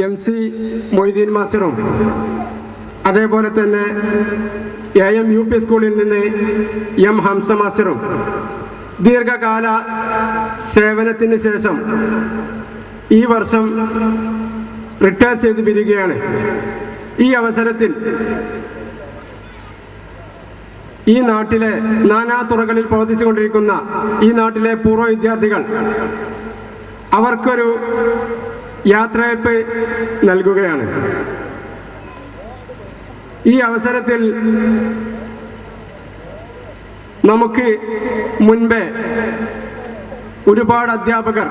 MC Moideen മാസ്റ്ററും അതേപോലെ തന്നെ AM UP സ്കൂളിൽ നിന്ന് M ഹംസ മാസ്റ്ററും ദീർഘകാല സേവനത്തിന് ശേഷം ഈ വർഷം റിട്ടയർ ചെയ്ത് പിരിയുകയാണ്. ഈ അവസരത്തിൽ ഈ നാട്ടിലെ നാനാ തുറകളിൽ പ്രവർത്തിച്ചുകൊണ്ടിരിക്കുന്ന ഈ നാട്ടിലെ പൂർവ്വ വിദ്യാർത്ഥികൾ അവർക്കൊരു യാത്രയയപ്പ് നൽകുകയാണ്. ഈ അവസരത്തിൽ നമുക്ക് മുൻപേ ഒരുപാട് അധ്യാപകർ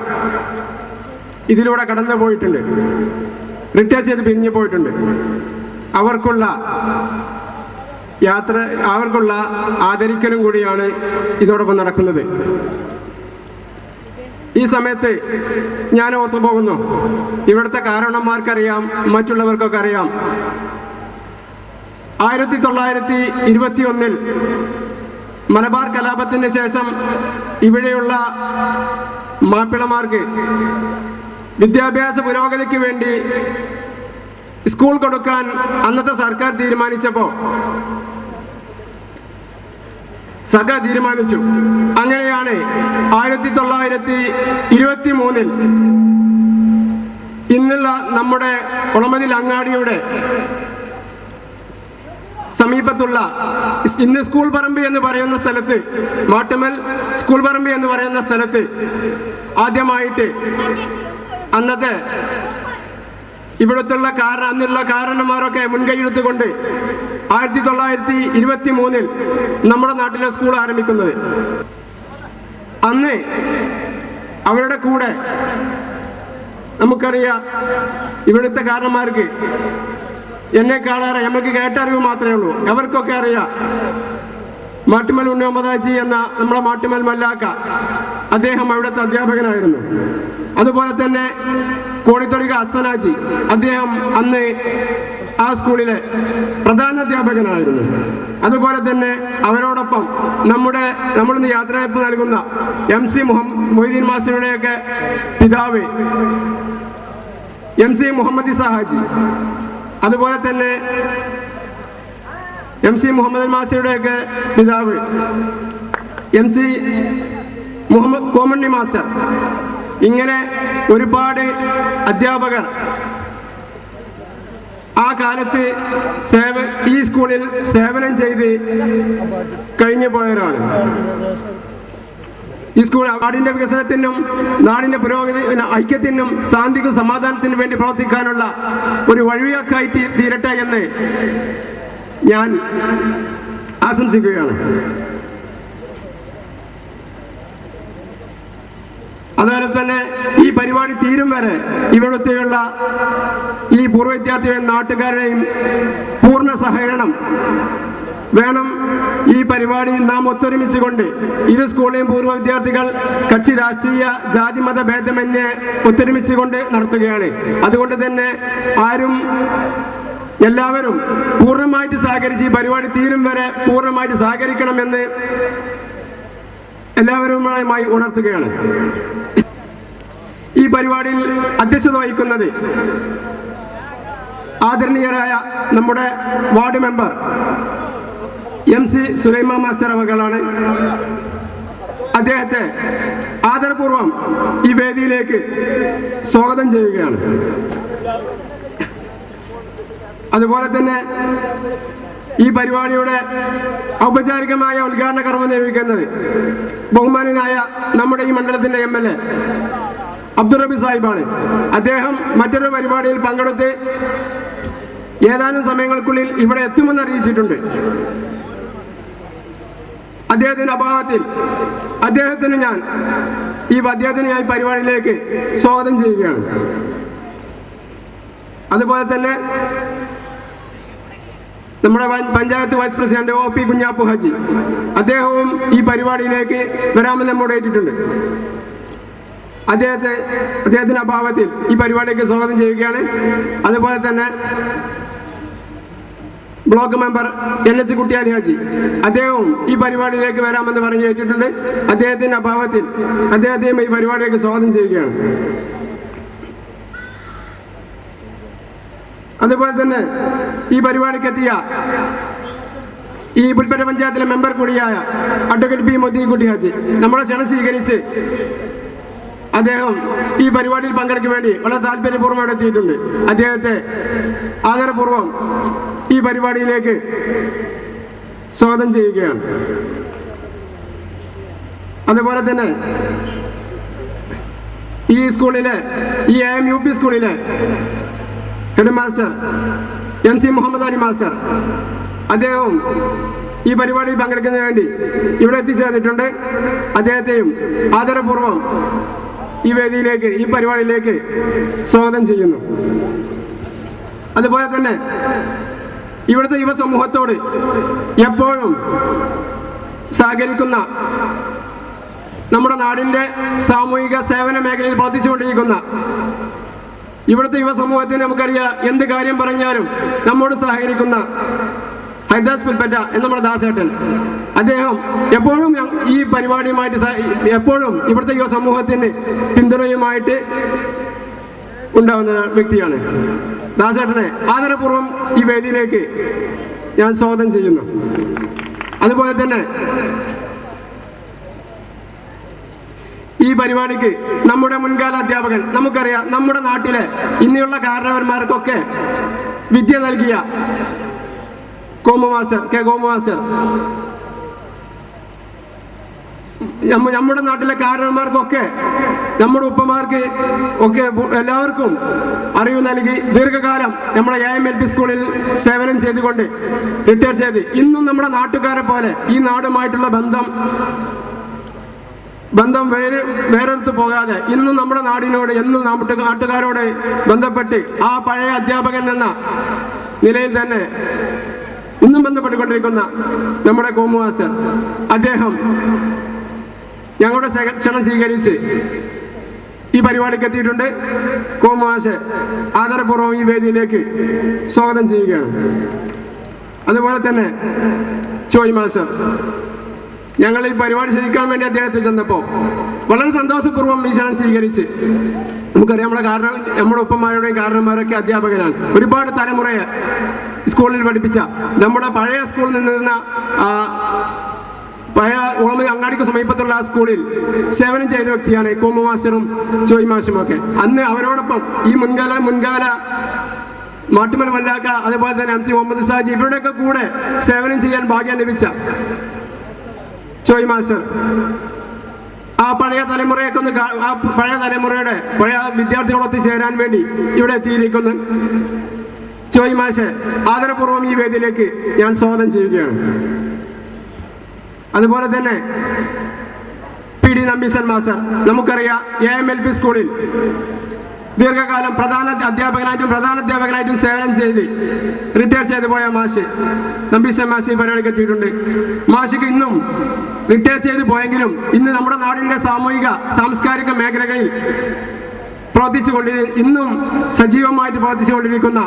ഇതിലൂടെ കടന്നു പോയിട്ടുണ്ട്, റിട്ടയർ ചെയ്ത് പിരിഞ്ഞു പോയിട്ടുണ്ട്. അവർക്കുള്ള ആദരിക്കലും കൂടിയാണ് ഇതോടൊപ്പം നടക്കുന്നത്. ഈ സമയത്ത് ഞാൻ ഓർത്തു പോകുന്നു, ഇവിടുത്തെ കാരണന്മാർക്കറിയാം, മറ്റുള്ളവർക്കൊക്കെ അറിയാം, 1921 മലബാർ കലാപത്തിന് ശേഷം ഇവിടെയുള്ള മാപ്പിളമാർക്ക് വിദ്യാഭ്യാസ പുരോഗതിക്ക് വേണ്ടി സ്കൂൾ കൊടുക്കാൻ അന്നത്തെ സർക്കാർ തീരുമാനിച്ചു. അങ്ങനെയാണ് 1923 ഇന്നുള്ള നമ്മുടെ ഒളമതിൽ അങ്ങാടിയുടെ സമീപത്തുള്ള ഇന്ന് സ്കൂൾ പറമ്പ് എന്ന് പറയുന്ന സ്ഥലത്ത്, മാട്ടുമൽ സ്കൂൾ പറമ്പ് എന്ന് പറയുന്ന സ്ഥലത്ത് ആദ്യമായിട്ട് അന്നത്തെ ഇവിടുത്തുള്ള അന്നുള്ള കാരണന്മാരൊക്കെ മുൻകൈയെടുത്തുകൊണ്ട് 1923 നമ്മുടെ നാട്ടിലെ സ്കൂൾ ആരംഭിക്കുന്നത്. അന്ന് അവരുടെ കൂടെ നമുക്കറിയാം, ഇവിടുത്തെ കാരണന്മാർക്ക് എന്നെക്കാളേറെ നമുക്ക് കേട്ടറിവ് മാത്രമേ ഉള്ളൂ, അവർക്കൊക്കെ അറിയാം. മാട്ടുമൽ ഉണ്ണി മുഹമ്മദാജി എന്ന നമ്മുടെ മാട്ടുമൽ മല്ലാക്ക, അദ്ദേഹം അവിടുത്തെ അധ്യാപകനായിരുന്നു. അതുപോലെ തന്നെ കോടിത്തൊടിക ഹസനാജി, അദ്ദേഹം അന്ന് ആ സ്കൂളിലെ പ്രധാന അധ്യാപകനായിരുന്നു. അതുപോലെ തന്നെ അവരോടൊപ്പം നമ്മളിന്ന് യാത്രയയപ്പ് നൽകുന്ന MC മൊയ്തീൻ മാസ്റ്ററുടെയൊക്കെ പിതാവ് MC മുഹമ്മദ് സാഹാജി, അതുപോലെ തന്നെ MC മുഹമ്മദ് മാസ്റ്ററുടെയൊക്കെ പിതാവ് MC മുഹമ്മദ് കോമണ്ണി മാസ്റ്റർ, ഇങ്ങനെ ഒരുപാട് അധ്യാപകർ ആ കാലത്ത് ഈ സ്കൂളിൽ സേവനം ചെയ്ത് കഴിഞ്ഞു പോയവരാണ്. ഈ സ്കൂൾ നാടിന്റെ വികസനത്തിനും നാടിന്റെ പുരോഗതി ഐക്യത്തിനും ശാന്തിക്കും സമാധാനത്തിനും വേണ്ടി പ്രവർത്തിക്കാനുള്ള ഒരു വഴിവിളക്കായി തീരട്ടെ എന്ന് ഞാൻ ആശംസിക്കുകയാണ്. അതുപോലെ തന്നെ ഈ പരിപാടി തീരും വരെ ഇവിടുത്തെയുള്ള ഈ പൂർവ്വ വിദ്യാർത്ഥികളെയും നാട്ടുകാരുടെയും പൂർണ്ണ സഹകരണം വേണം. ഈ പരിപാടി നാം ഒത്തൊരുമിച്ചുകൊണ്ട് ഇരു സ്കൂളിലെയും പൂർവ്വ വിദ്യാർത്ഥികൾ കക്ഷി രാഷ്ട്രീയ ജാതി മത ഭേദമന്യേ ഒത്തൊരുമിച്ചുകൊണ്ട് നടത്തുകയാണ്. അതുകൊണ്ട് തന്നെ എല്ലാവരും പൂർണ്ണമായിട്ട് സഹകരിച്ച് ഈ പരിപാടി തീരും വരെ പൂർണ്ണമായിട്ട് സഹകരിക്കണമെന്ന് എല്ലാവരുമായി ഉണർത്തുകയാണ്. ഈ പരിപാടിയിൽ അധ്യക്ഷത വഹിക്കുന്നത് ആദരണീയരായ നമ്മുടെ ward member MC Sulaiman master അവകളാണ്. അദ്ദേഹത്തെ ആദരപൂർവം ഈ വേദിയിലേക്ക് സ്വാഗതം ചെയ്യുകയാണ്. അതുപോലെ തന്നെ ഈ പരിപാടിയുടെ ഔപചാരികമായ ഉദ്ഘാടന കർമ്മം നിർവഹിക്കുന്നത് ബഹുമാനനായ നമ്മുടെ ഈ മണ്ഡലത്തിന്റെ MLA അബ്ദുറബി സാഹിബാണ്. അദ്ദേഹം മറ്റൊരു പരിപാടിയിൽ പങ്കെടുത്ത് ഏതാനും സമയങ്ങൾക്കുള്ളിൽ ഇവിടെ എത്തുമെന്ന് അറിയിച്ചിട്ടുണ്ട്. അദ്ദേഹത്തിന്റെ അഭാവത്തിൽ അദ്ദേഹത്തിന് ഞാൻ പരിപാടിയിലേക്ക് സ്വാഗതം ചെയ്യുകയാണ്. അതുപോലെ തന്നെ നമ്മുടെ panchayat vice president OP Kunjappu Haji, അദ്ദേഹവും ഈ പരിപാടിയിലേക്ക് വരാമെന്ന് നമ്മോട് ഏറ്റിട്ടുണ്ട്. അദ്ദേഹത്തിന്റെ അഭാവത്തിൽ ഈ പരിപാടിക്ക് സ്വാഗതം ചെയ്യുകയാണ്. അതുപോലെ തന്നെ block member NH Kuttiyali Haji, അദ്ദേഹവും ഈ പരിപാടിയിലേക്ക് വരാമെന്ന് പറഞ്ഞു ഏറ്റിട്ടുണ്ട്. അദ്ദേഹത്തിന്റെ അഭാവത്തിൽ അദ്ദേഹത്തെയും ഈ പരിപാടിയിലേക്ക് സ്വാഗതം ചെയ്യുകയാണ്. അതുപോലെ തന്നെ ഈ പരിപാടിക്കെത്തിയ ഈ പുൽപ്പറ്റ പഞ്ചായത്തിലെ മെമ്പർ കൂടിയായ അഡ്വക്കേറ്റ് പി മൊയ്തീൻകുട്ടി ഹാജി നമ്മളെ ക്ഷണം സ്വീകരിച്ച് അദ്ദേഹം ഈ പരിപാടിയിൽ പങ്കെടുക്കാൻ വേണ്ടി വളരെ താല്പര്യപൂർവ്വം ഇവിടെ എത്തിയിട്ടുണ്ട്. അദ്ദേഹത്തെ ആദരപൂർവ്വം ഈ പരിപാടിയിലേക്ക് സ്വാഗതം ചെയ്യുകയാണ്. അതുപോലെ തന്നെ ഈ സ്കൂളിലെ ഈ AMUP സ്കൂളിലെ headmaster MC Muhammad Ali master അദ്ദേഹവും ഈ പരിപാടിയിൽ പങ്കെടുക്കുന്നതിന് വേണ്ടി ഇവിടെ എത്തിച്ചേർന്നിട്ടുണ്ട്. അദ്ദേഹത്തെയും ആദരപൂർവ്വം ഈ വേദിയിലേക്ക് ഈ പരിപാടിയിലേക്ക് സ്വാഗതം ചെയ്യുന്നു. അതുപോലെ തന്നെ ഇവിടുത്തെ യുവസമൂഹത്തോട് എപ്പോഴും സഹകരിക്കുന്ന നമ്മുടെ നാടിൻ്റെ സാമൂഹിക സേവന മേഖലയിൽ പ്രവർത്തിച്ചുകൊണ്ടിരിക്കുന്ന ഇവിടുത്തെ യുവസമൂഹത്തിന് നമുക്കറിയാം, എന്ത് കാര്യം പറഞ്ഞാലും നമ്മോട് സഹകരിക്കുന്ന ഹരിദാസ് പുൽപ്പറ്റ എന്ന നമ്മുടെ ദാസേട്ടൻ, അദ്ദേഹം എപ്പോഴും ഈ പരിപാടിയുമായിട്ട് എപ്പോഴും ഇവിടുത്തെ യുവസമൂഹത്തിന് പിന്തുണയുമായിട്ട് ഉണ്ടാവുന്ന വ്യക്തിയാണ്. ദാസേട്ടനെ ആദരപൂർവ്വം ഈ വേദിയിലേക്ക് ഞാൻ സ്വാഗതം ചെയ്യുന്നു. അതുപോലെ തന്നെ ഈ പരിപാടിക്ക് നമ്മുടെ മുൻകാല അധ്യാപകൻ, നമുക്കറിയാം നമ്മുടെ നാട്ടിലെ ഇന്നുള്ള കാരണവന്മാർക്കൊക്കെ വിദ്യ നൽകിയ Komu master, K Komu master, നമ്മുടെ നാട്ടിലെ കാരണവന്മാർക്കൊക്കെ നമ്മുടെ ഉപ്പമാർക്ക് ഒക്കെ എല്ലാവർക്കും അറിവ് നൽകി ദീർഘകാലം നമ്മുടെ AMLP സ്കൂളിൽ സേവനം ചെയ്തുകൊണ്ട് റിട്ടയർ ചെയ്ത് ഇന്നും നമ്മുടെ നാട്ടുകാരെ പോലെ ഈ നാടുമായിട്ടുള്ള ബന്ധം വേറെടുത്ത് പോകാതെ ഇന്നും നമ്മുടെ നാടിനോട് എന്നും നാട്ടുകാരോട് ബന്ധപ്പെട്ട് ആ പഴയ അധ്യാപകൻ എന്ന നിലയിൽ തന്നെ ഇന്നും ബന്ധപ്പെട്ടുകൊണ്ടിരിക്കുന്ന നമ്മുടെ കോമു മാസ്റ്റർ, അദ്ദേഹം ഞങ്ങളുടെ ക്ഷണം സ്വീകരിച്ച് ഈ പരിപാടിക്ക് എത്തിയിട്ടുണ്ട്. കോമു മാസ്റ്റർ ആദരപൂർവ്വം ഈ വേദിയിലേക്ക് സ്വാഗതം ചെയ്യുകയാണ്. അതുപോലെ തന്നെ ചോയ് മാസ്റ്റർ, ഞങ്ങൾ ഈ പരിപാടി ശ്രദ്ധിക്കാൻ വേണ്ടി അദ്ദേഹത്തെ ചെന്നപ്പോൾ വളരെ സന്തോഷപൂർവ്വം ഈ ക്ഷണം സ്വീകരിച്ച്, നമുക്കറിയാം നമ്മുടെ ഉപ്പന്മാരുടെയും കാരണന്മാരൊക്കെ അധ്യാപകനാണ്. ഒരുപാട് തലമുറയെ സ്കൂളിൽ പഠിപ്പിച്ച നമ്മുടെ പഴയ സ്കൂളിൽ നിന്നിരുന്ന പഴയ ഓളമതി അങ്ങാടിക്ക് സമീപത്തുള്ള ആ സ്കൂളിൽ സേവനം ചെയ്ത വ്യക്തിയാണ് കോമു മാസ്റ്ററും ചോയ് മാസ്റ്ററും ഒക്കെ. അന്ന് അവരോടൊപ്പം ഈ മുൻകാല മാട്ടുമൽ മല്ലാക്ക, അതുപോലെ തന്നെ MC മുഹമ്മദ് സാജി, ഇവരുടെയൊക്കെ കൂടെ സേവനം ചെയ്യാൻ ഭാഗ്യം ലഭിച്ച ചോയ് മാസ്റ്റർ ആ പഴയ തലമുറയൊക്കെ പഴയ വിദ്യാർത്ഥികളൊത്ത് ചേരാൻ വേണ്ടി ഇവിടെ എത്തിയിരിക്കുന്നു. ചോയ് മാഷെ ആദരപൂർവ്വം ഈ വേദിയിലേക്ക് ഞാൻ സ്വാഗതം ചെയ്യുകയാണ്. അതുപോലെ തന്നെ PD നമ്പീസൻ മാസ്റ്റർ, നമുക്കറിയാം AMLP സ്കൂളിൽ ദീർഘകാലം പ്രധാനാധ്യാപകനായിട്ടും സേവനം ചെയ്ത് റിട്ടയർ ചെയ്തു പോയ മാഷ് നമ്പീസൻ മാഷ് ഈ പരിപാടിക്ക് എത്തിയിട്ടുണ്ട്. മാഷിക്ക് ഇന്നും റിട്ടയർ ചെയ്ത് പോയെങ്കിലും ഇന്ന് നമ്മുടെ നാടിൻ്റെ സാംസ്കാരിക മേഖലകളിൽ ഇന്നും സജീവമായിട്ട് പ്രവർത്തിച്ചുകൊണ്ടിരിക്കുന്ന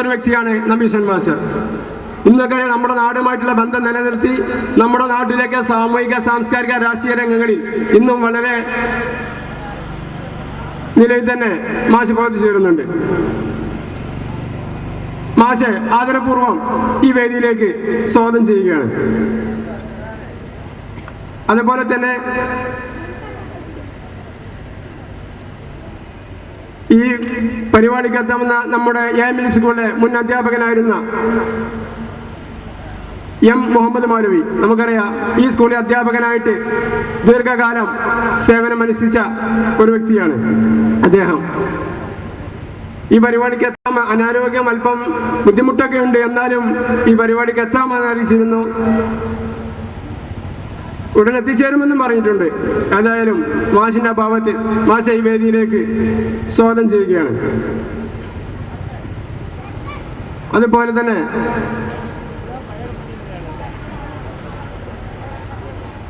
ഒരു വ്യക്തിയാണ് നമ്പീസൻ മാസ്റ്റർ. ഇന്നൊക്കെ നമ്മുടെ നാടുമായിട്ടുള്ള ബന്ധം നിലനിർത്തി നമ്മുടെ നാട്ടിലേക്ക് സാമൂഹിക സാംസ്കാരിക രാഷ്ട്രീയ രംഗങ്ങളിൽ ഇന്നും വളരെ നിലയിൽ തന്നെ മാഷ് പ്രവർത്തിച്ചു വരുന്നുണ്ട്. മാഷെ ആദരപൂർവ്വം ഈ വേദിയിലേക്ക് സ്വാഗതം ചെയ്യുകയാണ്. അതുപോലെ തന്നെ ഈ പരിപാടിക്ക് എത്താമെന്ന നമ്മുടെ AMLP സ്കൂളിലെ മുൻ അധ്യാപകനായിരുന്ന M മുഹമ്മദ് മൗലവി, നമുക്കറിയാം ഈ സ്കൂളിൽ അധ്യാപകനായിട്ട് ദീർഘകാലം സേവനമനുഷ്ഠിച്ച ഒരു വ്യക്തിയാണ്. അദ്ദേഹം ഈ പരിപാടിക്ക് എത്താൻ അനാരോഗ്യം അല്പം ബുദ്ധിമുട്ടൊക്കെ ഉണ്ട്, എന്നാലും ഈ പരിപാടിക്ക് എത്താമെന്ന് അറിയിച്ചിരുന്നു. ഉടൻ എത്തിച്ചേരുമെന്നും പറഞ്ഞിട്ടുണ്ട്. ഏതായാലും മാഷിന്റെ അഭാവത്തിൽ മാഷ ഈ വേദിയിലേക്ക് സ്വാഗതം ചെയ്യുകയാണ്. അതുപോലെ തന്നെ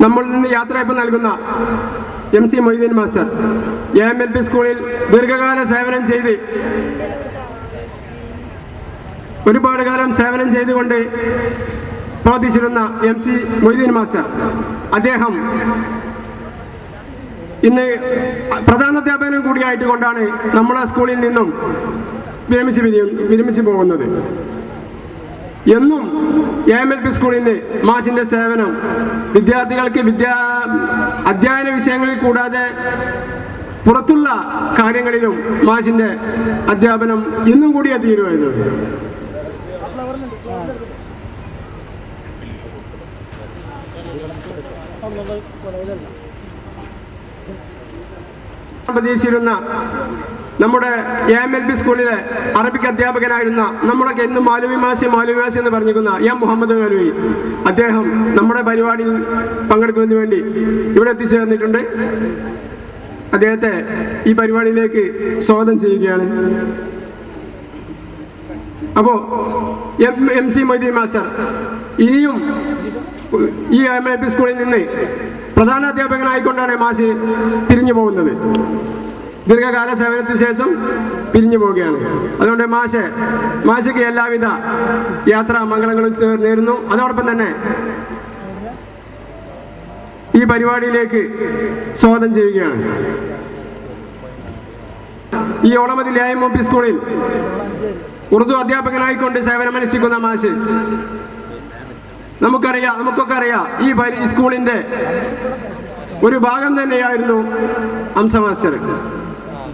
നമ്മളിൽ നിന്ന് യാത്രയപ്പ് നൽകുന്ന MC മൊയ്തീൻ മാസ്റ്റർ, AMLP സ്കൂളിൽ ദീർഘകാല സേവനം ചെയ്ത് ഒരുപാട് കാലം സേവനം ചെയ്തുകൊണ്ട് പ്രവർത്തിച്ചിരുന്ന MC മൊയ്തീൻ മാസ്റ്റർ, അദ്ദേഹം ഇന്ന് പ്രധാനാധ്യാപകനും കൂടിയായിട്ട് കൊണ്ടാണ് നമ്മളെ സ്കൂളിൽ നിന്നും വിരമിച്ച് പോകുന്നത്. എന്നും AMLP സ്കൂളിൻ്റെ മാഷിൻ്റെ സേവനം വിദ്യാർത്ഥികൾക്ക് അധ്യയന വിഷയങ്ങളിൽ കൂടാതെ പുറത്തുള്ള കാര്യങ്ങളിലും മാഷിൻ്റെ അധ്യാപനം ഇന്നും കൂടിയേ തീരുമായിരുന്നു. പ്രതീക്ഷിച്ചിരുന്ന നമ്മുടെ AMLP സ്കൂളിലെ അറബിക് അധ്യാപകനായിരുന്ന നമ്മളൊക്കെ എന്നും മൗലവി മാഷ് എന്ന് പറഞ്ഞിരിക്കുന്ന മുഹമ്മദ് മൗലവി, അദ്ദേഹം നമ്മുടെ പരിപാടിയിൽ പങ്കെടുക്കുന്നതിന് വേണ്ടി ഇവിടെ എത്തിച്ചേർന്നിട്ടുണ്ട്. അദ്ദേഹത്തെ ഈ പരിപാടിയിലേക്ക് സ്വാഗതം ചെയ്യുകയാണ്. അപ്പോൾ MC മൊയ്തീൻ മാസ്റ്റർ ഇനിയും ഈ AMLP സ്കൂളിൽ നിന്ന് പ്രധാന അധ്യാപകനായിക്കൊണ്ടാണ് മാഷ് പിരിഞ്ഞു പോകുന്നത്. ദീർഘകാല സേവനത്തിന് ശേഷം പിരിഞ്ഞു പോവുകയാണ്. അതുകൊണ്ട് മാഷയ്ക്ക് എല്ലാവിധ യാത്രാ മംഗളങ്ങളും നേരുന്നു. അതോടൊപ്പം തന്നെ ഈ പരിപാടിയിലേക്ക് സ്വാഗതം ചെയ്യുകയാണ്. ഈ ഓളമതിൽ AMLP സ്കൂളിൽ ഉറുദു അധ്യാപകനായിക്കൊണ്ട് സേവനമനുഷ്ഠിക്കുന്ന മാഷ് നമുക്കൊക്കെ അറിയാം ഈ സ്കൂളിന്റെ ഒരു ഭാഗം തന്നെയായിരുന്നു ഹംസ മാസ്റ്റർ.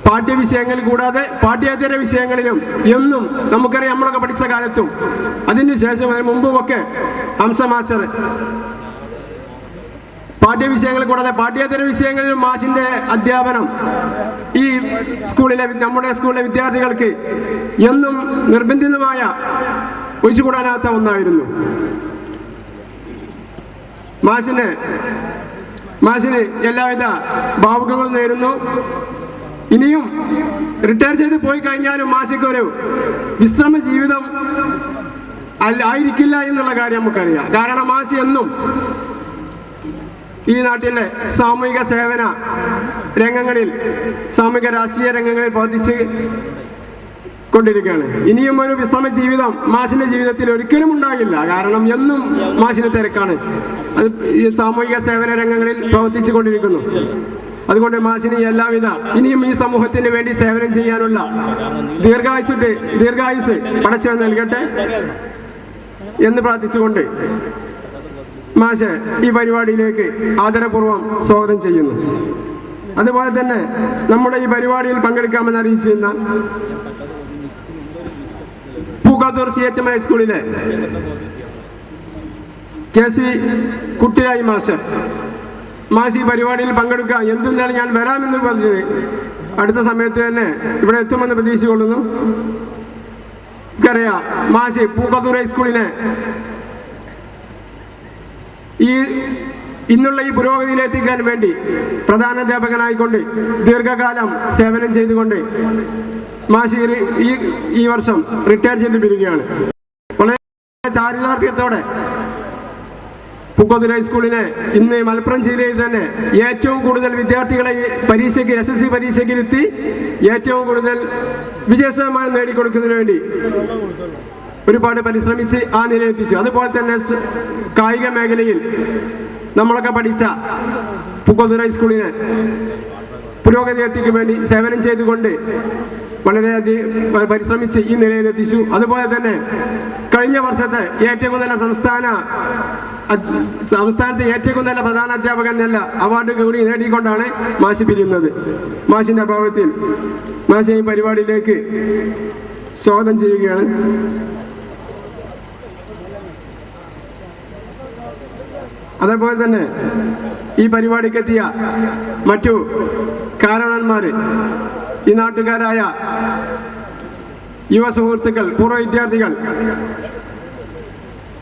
പാഠ്യവിഷയങ്ങൾ കൂടാതെ പാഠ്യേതര വിഷയങ്ങളിലും എന്നും നമുക്കറിയാം, നമ്മളൊക്കെ പഠിച്ച കാലത്തും അതിനുശേഷം അതിന് മുമ്പുമൊക്കെ ഹംസ മാസ്റ്റർ പാഠ്യവിഷയങ്ങൾ കൂടാതെ പാഠ്യേതര വിഷയങ്ങളിലും മാഷിന്റെ അധ്യാപനം ഈ നമ്മുടെ സ്കൂളിലെ വിദ്യാർത്ഥികൾക്ക് എന്നും നിർബന്ധിതമായ ഒഴിച്ചുകൂടാനാത്ത ഒന്നായിരുന്നു. മാഷിന് എല്ലാവിധ ഭാവുകങ്ങളും നേരുന്നു. ഇനിയും റിട്ടയർ ചെയ്ത് പോയി കഴിഞ്ഞാലും മാഷിക്ക് ഒരു വിശ്രമ ജീവിതം ആയിരിക്കില്ല എന്നുള്ള കാര്യം നമുക്കറിയാം. കാരണം മാഷ് എന്നും ഈ നാട്ടിലെ സാമൂഹിക സേവന രംഗങ്ങളിൽ, സാമൂഹിക രാഷ്ട്രീയ രംഗങ്ങളിൽ പ്രവർത്തിച്ച് കൊണ്ടിരിക്കുകയാണ്. ഇനിയും ഒരു വിശ്രമ ജീവിതം മാഷിന്റെ ജീവിതത്തിൽ ഒരിക്കലും ഉണ്ടാകില്ല. കാരണം എന്നും മാഷിന്റെ തിരക്കാണ്. അത് ഈ സാമൂഹിക സേവന രംഗങ്ങളിൽ പ്രവർത്തിച്ചു കൊണ്ടിരിക്കുന്നു. അതുകൊണ്ട് മാഷിന് എല്ലാവിധ ഇനിയും ഈ സമൂഹത്തിന് വേണ്ടി സേവനം ചെയ്യാനുള്ള ദീർഘായുസ് പടച്ചവൻ നൽകട്ടെ എന്ന് പ്രാർത്ഥിച്ചുകൊണ്ട് മാഷ് ഈ പരിപാടിയിലേക്ക് ആദരപൂർവ്വം സ്വാഗതം ചെയ്യുന്നു. അതുപോലെ തന്നെ നമ്മുടെ ഈ പരിപാടിയിൽ പങ്കെടുക്കാമെന്ന് അറിയിച്ചിരുന്ന പൂക്കാത്തൂർ CHM ഹൈസ്കൂളിലെ KC കുട്ടിരായി മാഷ് ഈ പരിപാടിയിൽ പങ്കെടുക്കുക എന്തെന്നാണ് ഞാൻ വരാമെന്ന് പറഞ്ഞത് അടുത്ത സമയത്ത് തന്നെ ഇവിടെ എത്തുമെന്ന് പ്രതീക്ഷിച്ചുകൊള്ളുന്നു. നമുക്കറിയാം, മാഷ് പൂക്കാത്തൂർ ഹൈസ്കൂളിനെ ഇന്നുള്ള ഈ പുരോഗതിയിലെത്തിക്കാൻ വേണ്ടി പ്രധാനാധ്യാപകനായിക്കൊണ്ട് ദീർഘകാലം സേവനം ചെയ്തുകൊണ്ട് മാഷി ഈ വർഷം റിട്ടയർ ചെയ്ത് പിരിക്കുകയാണ്. വളരെ ചാരിതാർത്ഥ്യത്തോടെ പൂക്കോത്തൂർ ഹൈസ്കൂളിനെ ഇന്ന് മലപ്പുറം ജില്ലയിൽ തന്നെ ഏറ്റവും കൂടുതൽ വിദ്യാർത്ഥികളെ SSLC പരീക്ഷയ്ക്ക് ഇരുത്തി ഏറ്റവും കൂടുതൽ വിജയശതമാനം നേടിക്കൊടുക്കുന്നതിന് വേണ്ടി ഒരുപാട് പരിശ്രമിച്ച് ആ നിലയെത്തിച്ചു. അതുപോലെ തന്നെ കായിക മേഖലയിൽ നമ്മളൊക്കെ പഠിച്ച പൂക്കോത്തൂർ ഹൈസ്കൂളിനെ പുരോഗതി എത്തിക്ക് വേണ്ടി സേവനം ചെയ്തുകൊണ്ട് വളരെയധികം പരിശ്രമിച്ച് ഈ നിലയിലെത്തിച്ചു. അതുപോലെ തന്നെ കഴിഞ്ഞ വർഷത്തെ ഏറ്റവും നല്ല സംസ്ഥാനത്തെ ഏറ്റവും നല്ല പ്രധാന അധ്യാപകൻ എന്നുള്ള അവാർഡ് കൂടി നേടിക്കൊണ്ടാണ് മാഷ് പിരിയുന്നത്. മാഷിന്റെ അഭാവത്തിൽ മാഷ് ഈ പരിപാടിയിലേക്ക് സ്വാഗതം ചെയ്യുകയാണ്. അതേപോലെ തന്നെ ഈ പരിപാടിക്ക് എത്തിയ മറ്റു കാരണവന്മാർ, ഈ നാട്ടുകാരായ യുവ സുഹൃത്തുക്കൾ, പൂർവ്വ വിദ്യാർത്ഥികൾ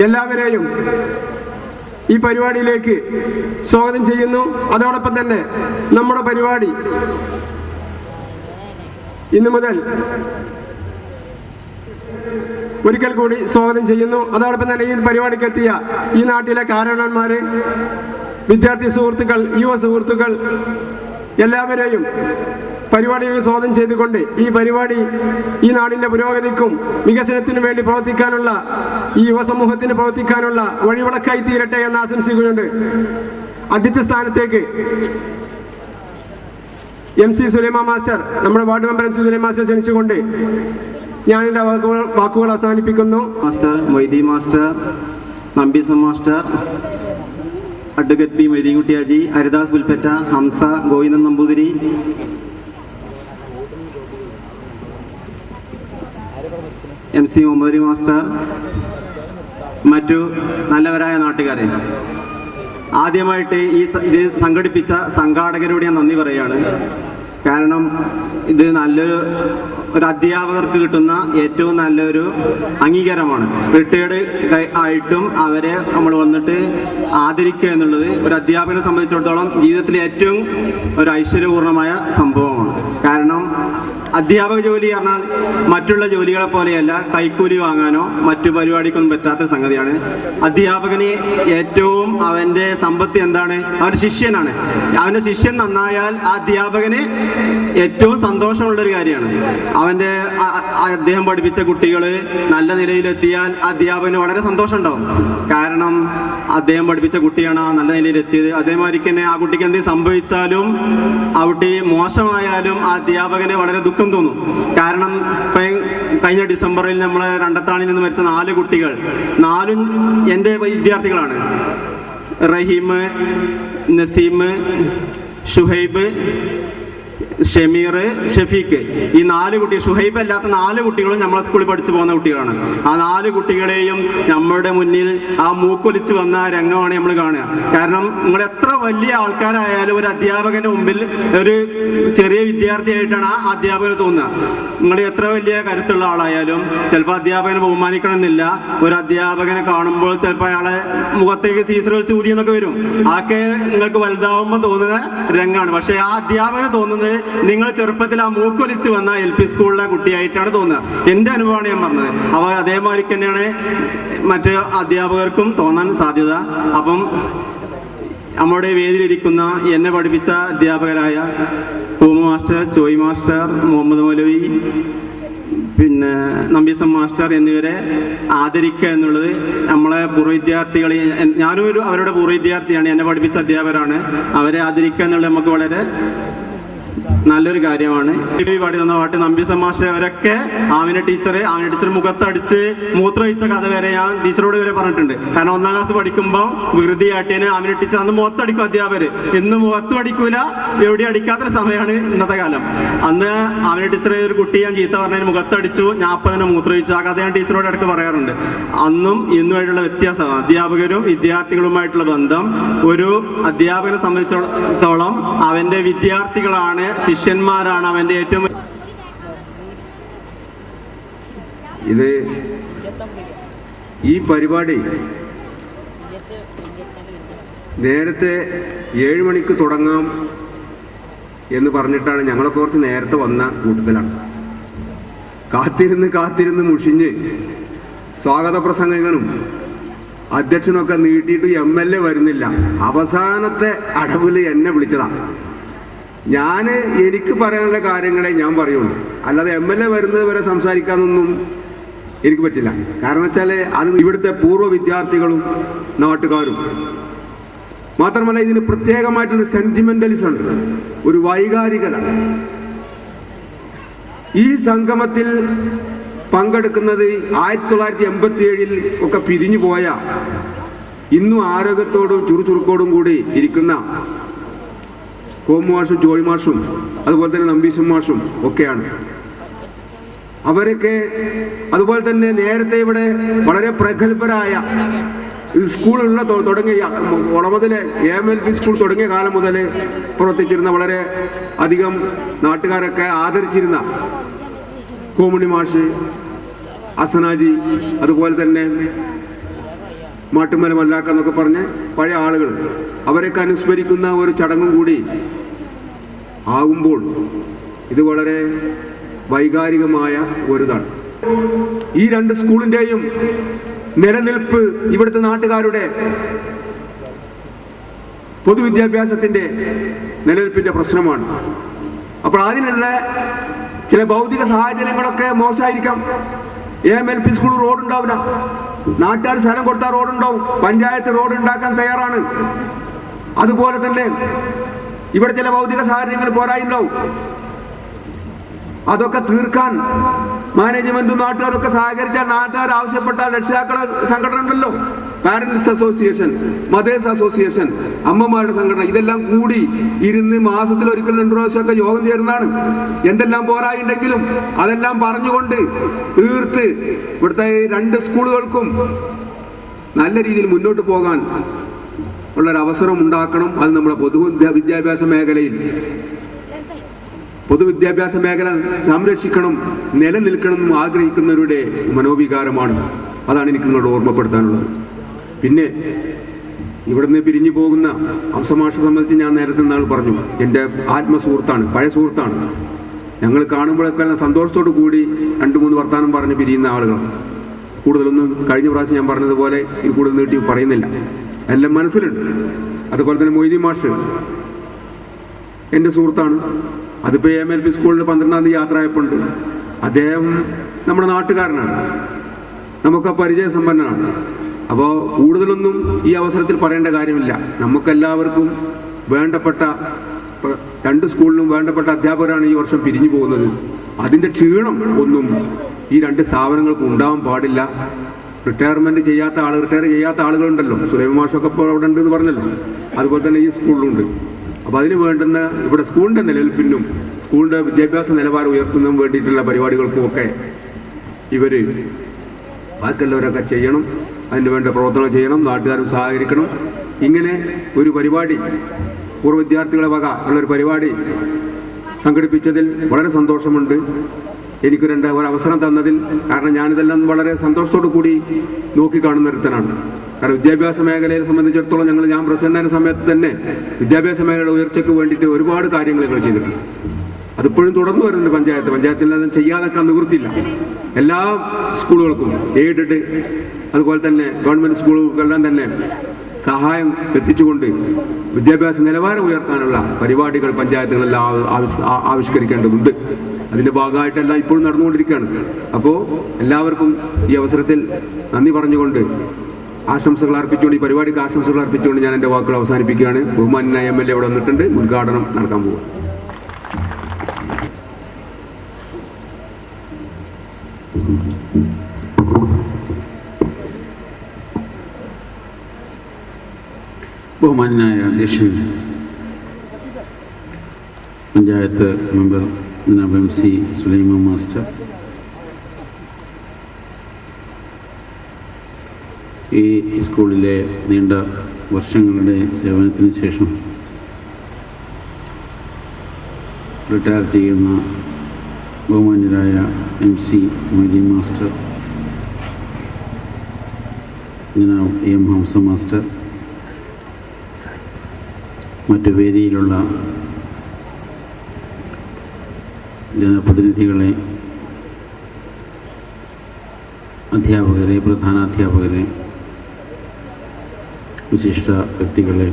എല്ലാവരെയും ഈ പരിപാടിയിലേക്ക് സ്വാഗതം ചെയ്യുന്നു. അതോടൊപ്പം തന്നെ നമ്മുടെ പരിപാടി ഇന്നു മുതൽ ഒരിക്കൽ കൂടി സ്വാഗതം ചെയ്യുന്നു. അതോടൊപ്പം തന്നെ ഈ പരിപാടിക്ക് എത്തിയ ഈ നാട്ടിലെ കാരണവന്മാര്, വിദ്യാർത്ഥി സുഹൃത്തുക്കൾ, യുവ സുഹൃത്തുക്കൾ എല്ലാവരെയും പരിപാടികൾ സ്വാഗതം ചെയ്തുകൊണ്ട് ഈ പരിപാടി ഈ നാടിന്റെ പുരോഗതിക്കും വികസനത്തിനും വേണ്ടി പ്രവർത്തിക്കാനുള്ള, ഈ യുവസമൂഹത്തിന് പ്രവർത്തിക്കാനുള്ള വഴിവിളക്കായി തീരട്ടെ എന്ന് ആശംസിക്കുന്നുണ്ട്. അധ്യക്ഷ സ്ഥാനത്തേക്ക് MC സുലൈമാൻ മാസ്റ്റർ, നമ്മുടെ ward member MC Sulaiman master ക്ഷണിച്ചുകൊണ്ട് ഞാൻ എൻ്റെ വാക്കുകൾ അവസാനിപ്പിക്കുന്നു. Master, Moithi master, Nambeesam master, advocate P Moideenkutty Haji, Haridas Pulpatta, Hamsa, Govindan Namboothiri, MC Muhammad master, മറ്റു നല്ലവരായ നാട്ടുകാരെ, ആദ്യമായിട്ട് ഇത് സംഘടിപ്പിച്ച സംഘാടകരോട് ഞാൻ നന്ദി പറയുകയാണ്. കാരണം ഇത് നല്ലൊരു അധ്യാപകർക്ക് കിട്ടുന്ന ഏറ്റവും നല്ലൊരു അംഗീകാരമാണ്. റിട്ടയേർഡ് ആയിട്ടും അവരെ നമ്മൾ വന്നിട്ട് ആദരിക്കുക എന്നുള്ളത് ഒരു അധ്യാപകനെ സംബന്ധിച്ചിടത്തോളം ജീവിതത്തിലെ ഏറ്റവും ഒരു ഐശ്വര്യപൂർണമായ സംഭവമാണ്. കാരണം അധ്യാപക ജോലി പറഞ്ഞാൽ മറ്റുള്ള ജോലികളെ പോലെയല്ല കൈക്കൂലി വാങ്ങാനോ മറ്റു പരിപാടിക്കൊന്നും പറ്റാത്ത സംഗതിയാണ്. അധ്യാപകന് ഏറ്റവും അവൻ്റെ സമ്പത്ത് എന്താണ്? അവൻ്റെ ശിഷ്യനാണ്. അവൻ്റെ ശിഷ്യൻ നന്നായാൽ ആ അധ്യാപകന് ഏറ്റവും സന്തോഷമുള്ളൊരു കാര്യമാണ്. അദ്ദേഹം പഠിപ്പിച്ച കുട്ടികൾ നല്ല നിലയിലെത്തിയാൽ അധ്യാപകന് വളരെ സന്തോഷം ഉണ്ടാവും. കാരണം അദ്ദേഹം പഠിപ്പിച്ച കുട്ടിയാണ് ആ നല്ല നിലയിലെത്തിയത്. അതേമാതിരി തന്നെ ആ കുട്ടിക്ക് എന്തെങ്കിലും സംഭവിച്ചാലും ആ കുട്ടി മോശമായാലും ആ അധ്യാപകന് വളരെ ദുഃഖം തോന്നും. കാരണം കഴിഞ്ഞ ഡിസംബറിൽ നമ്മളെ രണ്ടത്താണിൽ നിന്ന് മരിച്ച 4 കുട്ടികൾ, 4 എൻ്റെ വിദ്യാർത്ഥികളാണ്. റഹീം, നസീം, ഷുഹൈബ്, ഷമീർ, ഷഫീഖ്. ഈ 4 കുട്ടികൾ, ഷുഹൈബ് അല്ലാത്ത 4 കുട്ടികളും നമ്മളെ സ്കൂളിൽ പഠിച്ചു പോകുന്ന കുട്ടികളാണ്. ആ 4 കുട്ടികളെയും നമ്മുടെ മുന്നിൽ ആ മൂക്കൊലിച്ച് വന്ന രംഗമാണ് നമ്മൾ കാണുക. കാരണം നിങ്ങൾ എത്ര വലിയ ആൾക്കാരായാലും ഒരു അധ്യാപകന്റെ മുമ്പിൽ ഒരു ചെറിയ വിദ്യാർത്ഥിയായിട്ടാണ് ആ അധ്യാപകന് തോന്നുക. നിങ്ങൾ എത്ര വലിയ കരുത്തുള്ള ആളായാലും ചിലപ്പോൾ അധ്യാപകനെ ബഹുമാനിക്കണമെന്നില്ല. ഒരു അധ്യാപകനെ കാണുമ്പോൾ ചിലപ്പോൾ അയാളെ മുഖത്തേക്ക് സീസറുകൾ ചൂതി എന്നൊക്കെ വരും. അതൊക്കെ നിങ്ങൾക്ക് വലുതാവുമ്പോൾ തോന്നുന്ന രംഗമാണ്. പക്ഷെ ആ അധ്യാപകന് തോന്നുന്നത് നിങ്ങൾ ചെറുപ്പത്തിൽ ആ മൂക്കൊലിച്ച് വന്ന LP സ്കൂളിലെ കുട്ടിയായിട്ടാണ് തോന്നുക. എൻ്റെ അനുഭവമാണ് ഞാൻ പറഞ്ഞത്. അവ അതേമാതിരി തന്നെയാണ് മറ്റ് അധ്യാപകർക്കും തോന്നാൻ സാധ്യത. അപ്പം നമ്മുടെ വേദിയിലിരിക്കുന്ന എന്നെ പഠിപ്പിച്ച അധ്യാപകരായ Puma master, Choi master, Muhammad മൗലവി, പിന്നെ നമ്പീസം മാസ്റ്റർ എന്നിവരെ ആദരിക്കുക എന്നുള്ളത് നമ്മളെ പൂർവ്വ വിദ്യാർത്ഥികളെ, ഞാനും അവരുടെ പൂർവ്വ വിദ്യാർത്ഥിയാണ്, എന്നെ പഠിപ്പിച്ച അധ്യാപകരാണ്. അവരെ ആദരിക്കുക എന്നുള്ളത് നമുക്ക് വളരെ നല്ലൊരു കാര്യമാണ്. പാടി തന്ന പാട്ട് നമ്പീസം മാസ്റ്റർ അവരൊക്കെ ആമിന ടീച്ചർ മുഖത്തടിച്ച് മൂത്രമൊഴിച്ച കഥ വരെ ഞാൻ ടീച്ചറോട് വരെ പറഞ്ഞിട്ടുണ്ട്. കാരണം 1ാം ക്ലാസ് പഠിക്കുമ്പോൾ വികൃതി ആട്ടിയതിന് ആമിന ടീച്ചർ അന്ന് മുഖത്തടിക്കും അധ്യാപകർ. ഇന്ന് മുഖത്തും അടിക്കൂല, എവിടെ അടിക്കാത്തൊരു സമയമാണ് ഇന്നത്തെ കാലം. അന്ന് ആമിന ടീച്ചർ ഒരു കുട്ടി ഞാൻ ചീത്ത പറഞ്ഞതിന് മുഖത്തടിച്ചു, ഞാൻ അപ്പം തന്നെ മൂത്രമൊഴിച്ചു. ആ കഥ ഞാൻ ടീച്ചറോട് ഇടയ്ക്ക് പറയാറുണ്ട്. അന്നും ഇന്നുമായിട്ടുള്ള വ്യത്യാസമാണ് അധ്യാപകരും വിദ്യാർത്ഥികളുമായിട്ടുള്ള ബന്ധം. ഒരു അധ്യാപകനെ സംബന്ധിച്ചിടത്തോളം അവൻ്റെ വിദ്യാർത്ഥികളാണ്, ശിഷ്യന്മാരാണ് അവൻ്റെ ഏറ്റവും. ഈ പരിപാടി നേരത്തെ 7 മണിക്ക് തുടങ്ങാം എന്ന് പറഞ്ഞിട്ടാണ് ഞങ്ങളൊക്കെ കുറച്ച് നേരത്തെ വന്ന കൂട്ടത്തിലാണ്. കാത്തിരുന്ന് മുഷിഞ്ഞ് സ്വാഗത പ്രസംഗകനും അധ്യക്ഷനൊക്കെ നീട്ടിയിട്ട് MLA വരുന്നില്ല. അവസാനത്തെ അടവിൽ എന്നെ വിളിച്ചതാണ്. എനിക്ക് പറയാനുള്ള കാര്യങ്ങളെ ഞാൻ പറയുള്ളൂ, അല്ലാതെ MLA വരുന്നത് വരെ സംസാരിക്കാനൊന്നും എനിക്ക് പറ്റില്ല. കാരണം വെച്ചാൽ അത് ഇവിടുത്തെ പൂർവ്വ വിദ്യാർത്ഥികളും നാട്ടുകാരും മാത്രമല്ല, ഇതിന് പ്രത്യേകമായിട്ടുള്ള സെന്റിമെന്റലിസം ഉണ്ട്, ഒരു വൈകാരികത. ഈ സംഗമത്തിൽ പങ്കെടുക്കുന്നത് 1987 ഒക്കെ പിരിഞ്ഞു പോയ, ഇന്നും ആരോഗ്യത്തോടും ചുറുചുറുക്കോടും കൂടി ഇരിക്കുന്ന കോമു മാഷും ജോയ് മാഷും അതുപോലെ തന്നെ നമ്പീശൻ മാഷും ഒക്കെയാണ്. അവരൊക്കെ അതുപോലെ തന്നെ നേരത്തെ ഇവിടെ വളരെ പ്രഗത്ഭരായ സ്കൂളുള്ള തുടങ്ങിയ മുതലേ AMLP സ്കൂൾ തുടങ്ങിയ കാലം മുതൽ പ്രവർത്തിച്ചിരുന്ന വളരെ അധികം നാട്ടുകാരൊക്കെ ആദരിച്ചിരുന്ന കോമുണി മാഷ്, അസനാജി, അതുപോലെ തന്നെ മാട്ടുമല മല്ലാക്ക എന്നൊക്കെ പറഞ്ഞ് പഴയ ആളുകൾ, അവരൊക്കെ അനുസ്മരിക്കുന്ന ഒരു ചടങ്ങും കൂടി ആകുമ്പോൾ ഇത് വളരെ വൈകാരികമായ ഒരിതാണ്. ഈ 2 സ്കൂളിൻ്റെയും നിലനിൽപ്പ് ഇവിടുത്തെ നാട്ടുകാരുടെ പൊതുവിദ്യാഭ്യാസത്തിൻ്റെ നിലനിൽപ്പിൻ്റെ പ്രശ്നമാണ്. അപ്പോൾ അതിനുള്ള ചില ഭൗതിക സാഹചര്യങ്ങളൊക്കെ മോശമായിരിക്കാം. AMLP സ്കൂൾ റോഡുണ്ടാവില്ല, നാട്ടുകാർ സ്ഥലം കൊടുത്താൽ റോഡുണ്ടാവും, പഞ്ചായത്ത് റോഡ് ഉണ്ടാക്കാൻ തയ്യാറാണ്. അതുപോലെ തന്നെ ഇവിടെ ചില ഭൗതിക സാഹചര്യങ്ങൾ പോരായിട്ടുണ്ടാവും. അതൊക്കെ തീർക്കാൻ മാനേജ്മെന്റും നാട്ടുകാരൊക്കെ സഹകരിച്ചാൽ, നാട്ടുകാർ ആവശ്യപ്പെട്ടാൽ രക്ഷിതാക്കളെ സംഘടന ഉണ്ടല്ലോ, പാരന്റ്സ് അസോസിയേഷൻ, മദേഴ്സ് അസോസിയേഷൻ, അമ്മമാരുടെ സംഘടന, ഇതെല്ലാം കൂടി ഇരുന്ന് മാസത്തിൽ ഒരിക്കൽ 2 പ്രാവശ്യമൊക്കെ യോഗം ചേരുന്നതാണ്. എന്തെല്ലാം പോരായിട്ടുണ്ടെങ്കിലും അതെല്ലാം പറഞ്ഞുകൊണ്ട് തീർത്ത് ഇവിടുത്തെ 2 സ്കൂളുകൾക്കും നല്ല രീതിയിൽ മുന്നോട്ട് പോകാൻ ഉള്ളൊരവസരം ഉണ്ടാക്കണം. അത് നമ്മുടെ പൊതുവിദ്യാഭ്യാസ മേഖല സംരക്ഷിക്കണം, നിലനിൽക്കണം എന്ന് ആഗ്രഹിക്കുന്നവരുടെ മനോവികാരമാണ്. അതാണ് എനിക്ക് നിങ്ങളോട് ഓർമ്മപ്പെടുത്താനുള്ളത്. പിന്നെ ഇവിടുന്ന് പിരിഞ്ഞു പോകുന്ന ഹംസമാഷെ സംബന്ധിച്ച് ഞാൻ നേരത്തെ നാൾ പറഞ്ഞു, എൻ്റെ ആത്മസുഹൃത്താണ്, പഴയ സുഹൃത്താണ്. ഞങ്ങൾ കാണുമ്പോഴൊക്കെ സന്തോഷത്തോടു കൂടി 2-3 വർത്താനം പറഞ്ഞ് പിരിയുന്ന ആളുകളാണ്. കൂടുതലൊന്നും കഴിഞ്ഞ പ്രാവശ്യം ഞാൻ പറഞ്ഞതുപോലെ ഇത് കൂടുതൽ നീട്ടി പറയുന്നില്ല, എല്ലാം മനസ്സിലുണ്ട്. അതുപോലെ തന്നെ മൊയ്തീൻ മാഷ് എൻ്റെ സുഹൃത്താണ്. അതിപ്പോൾ MLP സ്കൂളിൽ 12-ാം തീയതി യാത്ര ആയപ്പോണ്ട്. അദ്ദേഹം നമ്മുടെ നാട്ടുകാരനാണ്, നമുക്ക് പരിചയസമ്പന്നനാണ്. അപ്പോൾ കൂടുതലൊന്നും ഈ അവസരത്തിൽ പറയേണ്ട കാര്യമില്ല. നമുക്കെല്ലാവർക്കും വേണ്ടപ്പെട്ട 2 സ്കൂളിലും വേണ്ടപ്പെട്ട അധ്യാപകരാണ് ഈ വർഷം പിരിഞ്ഞു പോകുന്നത്. അതിൻ്റെ ക്ഷീണം ഒന്നും ഈ 2 സ്ഥാപനങ്ങൾക്കും ഉണ്ടാവാൻ പാടില്ല. റിട്ടയർ ചെയ്യാത്ത ആളുകളുണ്ടല്ലോ, സുലൈമാൻ മാഷൊക്കെ ഇപ്പോൾ അവിടെ ഉണ്ടെന്ന് പറഞ്ഞല്ലോ, അതുപോലെ തന്നെ ഈ സ്കൂളിലുണ്ട്. അപ്പോൾ അതിന് വേണ്ടുന്ന ഇവിടെ സ്കൂളിൻ്റെ നിലനിൽപ്പിനും സ്കൂളിൻ്റെ വിദ്യാഭ്യാസ നിലവാരം ഉയർത്തുന്നതിനും വേണ്ടിയിട്ടുള്ള പരിപാടികൾക്കുമൊക്കെ ഇവർ ബാക്കിയുള്ളവരൊക്കെ ചെയ്യണം, അതിന് വേണ്ട പ്രവർത്തനങ്ങൾ ചെയ്യണം, നാട്ടുകാരും സഹകരിക്കണം. ഇങ്ങനെ ഒരു പരിപാടി, പൂർവ്വ വിദ്യാർത്ഥികളെ വക ഉള്ളൊരു പരിപാടി സംഘടിപ്പിച്ചതിൽ വളരെ സന്തോഷമുണ്ട്. എനിക്ക് ഒരു അവസരം തന്നതിൽ. കാരണം ഞാനിതെല്ലാം വളരെ സന്തോഷത്തോടു കൂടി നോക്കിക്കാണുന്ന ഒരുത്തനാണ്. കാരണം വിദ്യാഭ്യാസ മേഖലയെ സംബന്ധിച്ചിടത്തോളം ഞാൻ പ്രസിഡന്റായ സമയത്ത് തന്നെ വിദ്യാഭ്യാസ മേഖലയുടെ ഉയർച്ചയ്ക്ക് വേണ്ടിയിട്ട് ഒരുപാട് കാര്യങ്ങൾ ഞങ്ങൾ ചെയ്തിട്ടുണ്ട്. അതിപ്പോഴും തുടർന്നു വരുന്നുണ്ട്. പഞ്ചായത്തിലൊന്നും ചെയ്യാതൊക്കെ നിവൃത്തിയില്ല. എല്ലാ സ്കൂളുകൾക്കും എയ്ഡഡ് അതുപോലെ തന്നെ ഗവൺമെൻറ് സ്കൂളുകൾക്കെല്ലാം തന്നെ സഹായം എത്തിച്ചുകൊണ്ട് വിദ്യാഭ്യാസ നിലവാരം ഉയർത്താനുള്ള പരിപാടികൾ പഞ്ചായത്തുകളെല്ലാം ആവിഷ്കരിക്കേണ്ടതുണ്ട്. അതിൻ്റെ ഭാഗമായിട്ടെല്ലാം ഇപ്പോഴും നടന്നുകൊണ്ടിരിക്കുകയാണ്. അപ്പോൾ എല്ലാവർക്കും ഈ അവസരത്തിൽ നന്ദി പറഞ്ഞുകൊണ്ട് ആശംസകൾ അർപ്പിച്ചുകൊണ്ട്, ഈ പരിപാടിക്ക് ആശംസകൾ അർപ്പിച്ചുകൊണ്ട് ഞാൻ എൻ്റെ വാക്കുകൾ അവസാനിപ്പിക്കുകയാണ്. ബഹുമാന്യനായ MLA ഇവിടെ വന്നിട്ടുണ്ട്, ഉദ്ഘാടനം നടക്കാൻ പോകുക. ബഹുമാന്യനായ അധ്യക്ഷൻ, പഞ്ചായത്ത് മെമ്പർ ജനാബ് MC സുലൈമാൻ മാസ്റ്റർ, ഈ സ്കൂളിലെ നീണ്ട വർഷങ്ങളുടെ സേവനത്തിന് ശേഷം റിട്ടയർ ചെയ്യുന്ന ബഹുമാന്യരായ MC മൊയ്തീൻ മാസ്റ്റർ, ജനാബ് M ഹംസ മാസ്റ്റർ, മറ്റു വേദിയിലുള്ള ജനപ്രതിനിധികളെ, അധ്യാപകരെ, പ്രധാനാധ്യാപകരെ, വിശിഷ്ട വ്യക്തികളെ,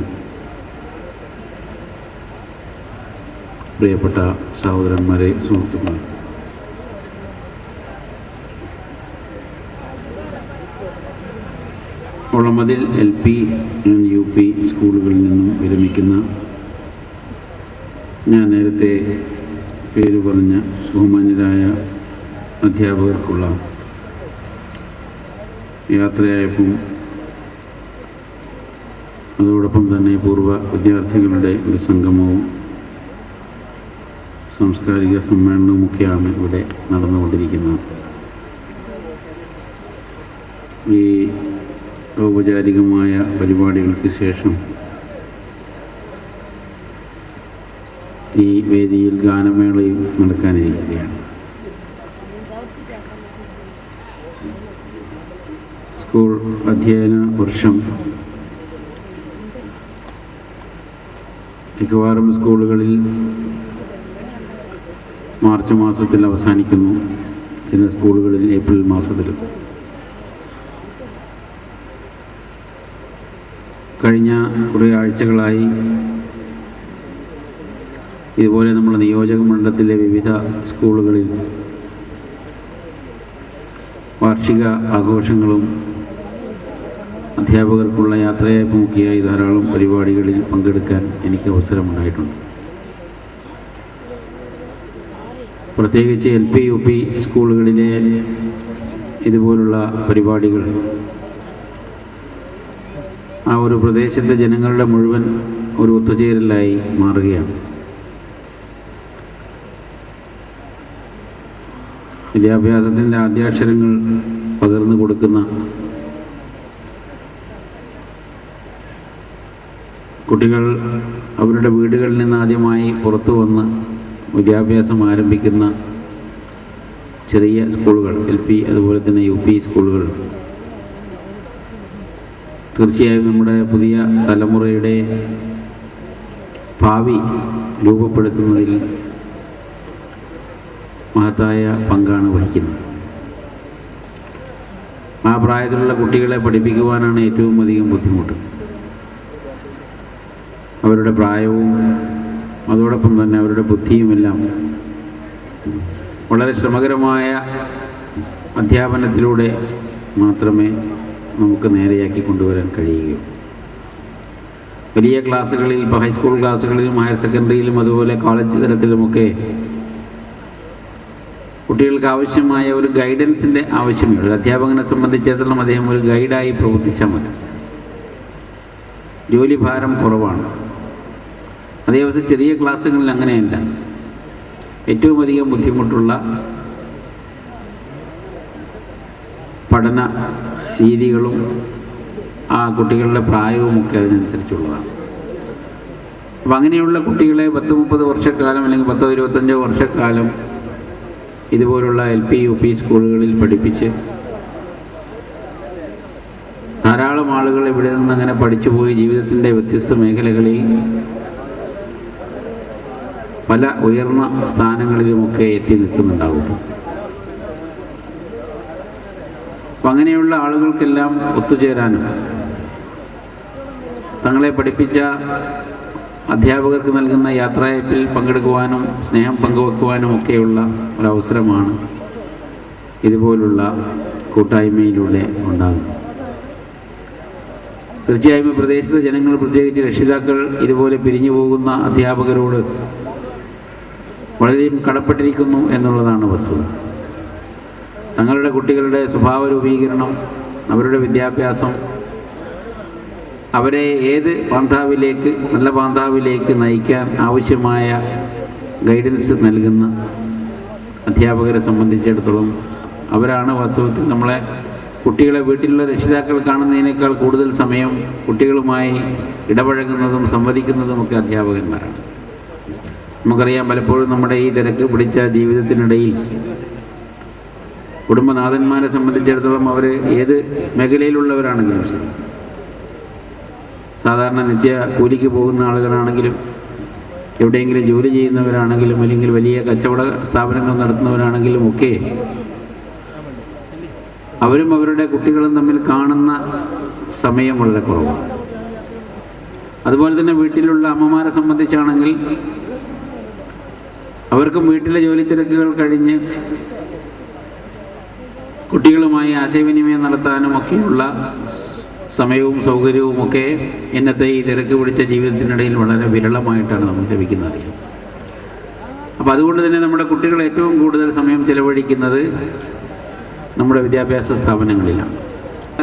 പ്രിയപ്പെട്ട സഹോദരന്മാരെ, സുഹൃത്തുക്കളെ, ഒളമതിൽ LP and UP സ്കൂളുകളിൽ നിന്നും വിരമിക്കുന്ന, ഞാൻ നേരത്തെ പേര് പറഞ്ഞ ബഹുമാന്യരായ അധ്യാപകർക്കുള്ള യാത്രയായപ്പം അതോടൊപ്പം തന്നെ പൂർവ്വ വിദ്യാർത്ഥികളുടെ ഒരു സംഗമവും സാംസ്കാരിക സമ്മേളനവുമൊക്കെയാണ് ഇവിടെ നടന്നുകൊണ്ടിരിക്കുന്നത്. ഈ ഔപചാരികമായ പരിപാടികൾക്ക് ശേഷം ഈ വേദിയിൽ ഗാനമേളയും നടക്കാനിരിക്കുകയാണ്. സ്കൂൾ അധ്യയന വർഷം മിക്കവാറും സ്കൂളുകളിൽ മാർച്ച് മാസത്തിൽ അവസാനിക്കുന്നു, ചില സ്കൂളുകളിൽ ഏപ്രിൽ മാസത്തിലും. കഴിഞ്ഞ കുറേ ആഴ്ചകളായി ഇതുപോലെ നമ്മുടെ നിയോജക മണ്ഡലത്തിലെ വിവിധ സ്കൂളുകളിൽ വാർഷിക ആഘോഷങ്ങളും അധ്യാപകർക്കുള്ള യാത്രയയപ്പുമൊക്കെയായി ധാരാളം പരിപാടികളിൽ പങ്കെടുക്കാൻ എനിക്ക് അവസരമുണ്ടായിട്ടുണ്ട്. പ്രത്യേകിച്ച് LP UP സ്കൂളുകളിലെ ഇതുപോലുള്ള പരിപാടികൾ ആ ഒരു പ്രദേശത്തെ ജനങ്ങളുടെ മുഴുവൻ ഒരു ഒത്തുചേരലായി മാറുകയാണ്. വിദ്യാഭ്യാസത്തിൻ്റെ ആദ്യാക്ഷരങ്ങൾ പകർന്നു കൊടുക്കുന്ന കുട്ടികൾ അവരുടെ വീടുകളിൽ നിന്ന് ആദ്യമായി പുറത്തു വന്ന് വിദ്യാഭ്യാസം ആരംഭിക്കുന്ന ചെറിയ സ്കൂളുകൾ, LP അതുപോലെ തന്നെ UP സ്കൂളുകൾ തീർച്ചയായും നമ്മുടെ പുതിയ തലമുറയുടെ ഭാവി രൂപപ്പെടുത്തുന്നതിൽ മഹത്തായ പങ്കാണ് വഹിക്കുന്നത്. ആ പ്രായത്തിലുള്ള കുട്ടികളെ പഠിപ്പിക്കുവാനാണ് ഏറ്റവും അധികം ബുദ്ധിമുട്ട്. അവരുടെ പ്രായവും അതോടൊപ്പം തന്നെ അവരുടെ ബുദ്ധിയുമെല്ലാം വളരെ ശ്രമകരമായ അധ്യാപനത്തിലൂടെ മാത്രമേ നമുക്ക് നേരെയാക്കി കൊണ്ടുവരാൻ കഴിയുകയുള്ളൂ. വലിയ ക്ലാസ്സുകളിൽ, ഇപ്പോൾ ഹൈസ്കൂൾ ക്ലാസ്സുകളിലും ഹയർ സെക്കൻഡറിയിലും അതുപോലെ കോളേജ് തലത്തിലുമൊക്കെ കുട്ടികൾക്ക് ആവശ്യമായ ഒരു ഗൈഡൻസിൻ്റെ ആവശ്യമേ ഉള്ളൂ. അധ്യാപകനെ സംബന്ധിച്ചിടത്തോളം അദ്ദേഹം ഒരു ഗൈഡായി പ്രവർത്തിച്ചാൽ മതി. ജോലി ഭാരം കുറവാണ്. അതേവശം ചെറിയ ക്ലാസ്സുകളിൽ അങ്ങനെയല്ല. ഏറ്റവും അധികം ബുദ്ധിമുട്ടുള്ള പഠന രീതികളും ആ കുട്ടികളുടെ പ്രായവുമൊക്കെ അതിനനുസരിച്ചുള്ളതാണ്. അപ്പം അങ്ങനെയുള്ള കുട്ടികളെ 10-30 വർഷക്കാലം അല്ലെങ്കിൽ 10-25 വർഷക്കാലം ഇതുപോലുള്ള LP UP സ്കൂളുകളിൽ പഠിപ്പിച്ച് ധാരാളം ആളുകൾ ഇവിടെ നിന്ന് അങ്ങനെ പഠിച്ചുപോയി ജീവിതത്തിൻ്റെ വ്യത്യസ്ത മേഖലകളിൽ പല ഉയർന്ന സ്ഥാനങ്ങളിലുമൊക്കെ എത്തി നിൽക്കുന്നുണ്ടാകും. അപ്പം അങ്ങനെയുള്ള ആളുകൾക്കെല്ലാം ഒത്തുചേരാനും തങ്ങളെ പഠിപ്പിച്ച അധ്യാപകർക്ക് നൽകുന്ന യാത്രയപ്പിൽ പങ്കെടുക്കുവാനും സ്നേഹം പങ്കുവെക്കുവാനും ഒക്കെയുള്ള ഒരവസരമാണ് ഇതുപോലുള്ള കൂട്ടായ്മയിലൂടെ ഉണ്ടാകുന്നത്. തീർച്ചയായും ഈ പ്രദേശത്തെ ജനങ്ങൾ, പ്രത്യേകിച്ച് രക്ഷിതാക്കൾ, ഇതുപോലെ പിരിഞ്ഞു പോകുന്ന അധ്യാപകരോട് വളരെയും കടപ്പെട്ടിരിക്കുന്നു എന്നുള്ളതാണ് വസ്തുത. തങ്ങളുടെ കുട്ടികളുടെ സ്വഭാവ രൂപീകരണം, അവരുടെ വിദ്യാഭ്യാസം, അവരെ ഏത് പാന്താവിലേക്ക്, നല്ല പാന്താവിലേക്ക് നയിക്കാൻ ആവശ്യമായ ഗൈഡൻസ് നൽകുന്ന അധ്യാപകരെ സംബന്ധിച്ചിടത്തോളം അവരാണ് വാസ്തവത്തിൽ നമ്മളെ കുട്ടികളെ വീട്ടിലുള്ള രക്ഷിതാക്കൾ കാണുന്നതിനേക്കാൾ കൂടുതൽ സമയം കുട്ടികളുമായി ഇടപഴകുന്നതും സംവദിക്കുന്നതുമൊക്കെ അധ്യാപകന്മാരാണ്. നമുക്കറിയാം, പലപ്പോഴും നമ്മുടെ ഈ തിരക്ക് പിടിച്ച ജീവിതത്തിനിടയിൽ കുടുംബനാഥന്മാരെ സംബന്ധിച്ചിടത്തോളം അവർ ഏത് മേഖലയിലുള്ളവരാണെങ്കിലും ശരി, സാധാരണ നിത്യ കൂലിക്ക് പോകുന്ന ആളുകളാണെങ്കിലും എവിടെയെങ്കിലും ജോലി ചെയ്യുന്നവരാണെങ്കിലും അല്ലെങ്കിൽ വലിയ കച്ചവട സ്ഥാപനങ്ങൾ നടത്തുന്നവരാണെങ്കിലും ഒക്കെ അവരും അവരുടെ കുട്ടികളും തമ്മിൽ കാണുന്ന സമയം വളരെ കുറവാണ്. അതുപോലെ തന്നെ വീട്ടിലുള്ള അമ്മമാരെ സംബന്ധിച്ചാണെങ്കിൽ അവർക്കും വീട്ടിലെ ജോലി തിരക്കുകൾ കഴിഞ്ഞ് കുട്ടികളുമായി ആശയവിനിമയം നടത്താനും ഒക്കെയുള്ള സമയവും സൗകര്യവും ഒക്കെ ഇന്നത്തെ ഈ തിരക്ക് പിടിച്ച ജീവിതത്തിനിടയിൽ വളരെ വിരളമായിട്ടാണ് നമുക്ക് ലഭിക്കുന്നത്. അപ്പോൾ അതുകൊണ്ട് തന്നെ നമ്മുടെ കുട്ടികൾ ഏറ്റവും കൂടുതൽ സമയം ചെലവഴിക്കുന്നത് നമ്മുടെ വിദ്യാഭ്യാസ സ്ഥാപനങ്ങളിലാണ്.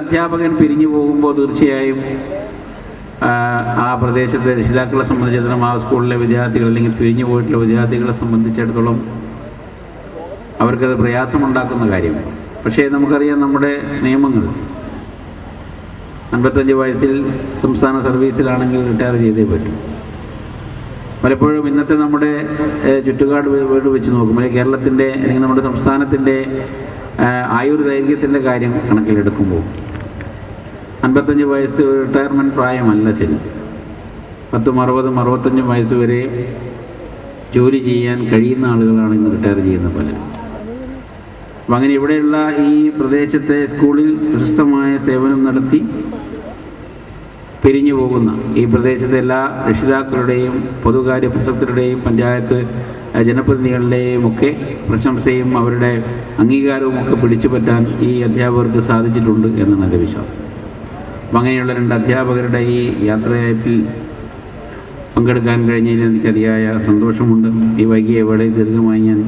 അധ്യാപകൻ പിരിഞ്ഞു പോകുമ്പോൾ തീർച്ചയായും ആ പ്രദേശത്തെ രക്ഷിതാക്കളെ സംബന്ധിച്ചിടത്തോളം, ആ സ്കൂളിലെ വിദ്യാർത്ഥികൾ അല്ലെങ്കിൽ പിരിഞ്ഞു പോയിട്ടുള്ള വിദ്യാർത്ഥികളെ സംബന്ധിച്ചിടത്തോളം അവർക്കത് പ്രയാസമുണ്ടാക്കുന്ന കാര്യമാണ്. പക്ഷേ നമുക്കറിയാം, നമ്മുടെ നിയമങ്ങൾ 55 വയസ്സിൽ സംസ്ഥാന സർവീസിലാണെങ്കിൽ റിട്ടയർ ചെയ്തേ പറ്റും. പലപ്പോഴും ഇന്നത്തെ നമ്മുടെ ചുറ്റുപാട് വെച്ച് നോക്കുമ്പോൾ കേരളത്തിൻ്റെ അല്ലെങ്കിൽ നമ്മുടെ സംസ്ഥാനത്തിൻ്റെ ആയുർദൈർഘ്യത്തിൻ്റെ കാര്യം കണക്കിലെടുക്കുമ്പോൾ 55 വയസ്സ് റിട്ടയർമെൻറ്റ് പ്രായമല്ല ശരി. 10, 60, 65 വയസ്സ് വരെ ജോലി ചെയ്യാൻ കഴിയുന്ന ആളുകളാണ് ഇന്ന് റിട്ടയർ ചെയ്യുന്ന പലരും. അപ്പം അങ്ങനെ ഇവിടെയുള്ള ഈ പ്രദേശത്തെ സ്കൂളിൽ പ്രശസ്തമായ സേവനം നടത്തി പിരിഞ്ഞു പോകുന്ന ഈ പ്രദേശത്തെ എല്ലാ രക്ഷിതാക്കളുടെയും പൊതുകാര്യ പ്രസക്തരുടെയും പഞ്ചായത്ത് ജനപ്രതിനിധികളുടെയും ഒക്കെ പ്രശംസയും അവരുടെ അംഗീകാരവും ഒക്കെ പിടിച്ചു പറ്റാൻ ഈ അധ്യാപകർക്ക് സാധിച്ചിട്ടുണ്ട് എന്നാണ് എൻ്റെ വിശ്വാസം. അപ്പം അങ്ങനെയുള്ള 2 അധ്യാപകരുടെ ഈ യാത്രയയപ്പിൽ പങ്കെടുക്കാൻ കഴിഞ്ഞതിൽ എനിക്ക് അതിയായ സന്തോഷമുണ്ട്. ഈ വൈകിയ വേളയിൽ ദീർഘമായി ഞാൻ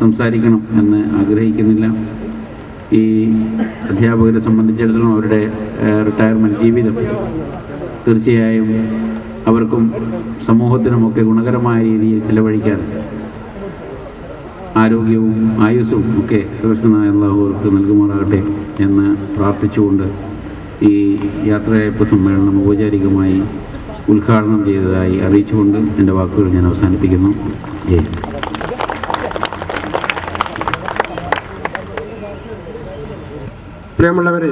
സംസാരിക്കണം എന്ന് ആഗ്രഹിക്കുന്നില്ല. ഈ അധ്യാപകരെ സംബന്ധിച്ചിടത്തോളം അവരുടെ റിട്ടയർമെൻറ്റ് ജീവിതം തീർച്ചയായും അവർക്കും സമൂഹത്തിനുമൊക്കെ ഗുണകരമായ രീതിയിൽ ചിലവഴിക്കാൻ ആരോഗ്യവും ആയുസ്സും ഒക്കെ സുരക്ഷിതനായ അല്ലാഹു അവർക്ക് നൽകുമാറാകട്ടെ എന്ന് പ്രാർത്ഥിച്ചുകൊണ്ട് ഈ യാത്രയയപ്പ് സമ്മേളനം ഔപചാരികമായി ഉദ്ഘാടനം ചെയ്തതായി അറിയിച്ചുകൊണ്ട് എൻ്റെ വാക്കുകൾ ഞാൻ അവസാനിപ്പിക്കുന്നു. ജയ്. പ്രിയമുള്ളവരെ,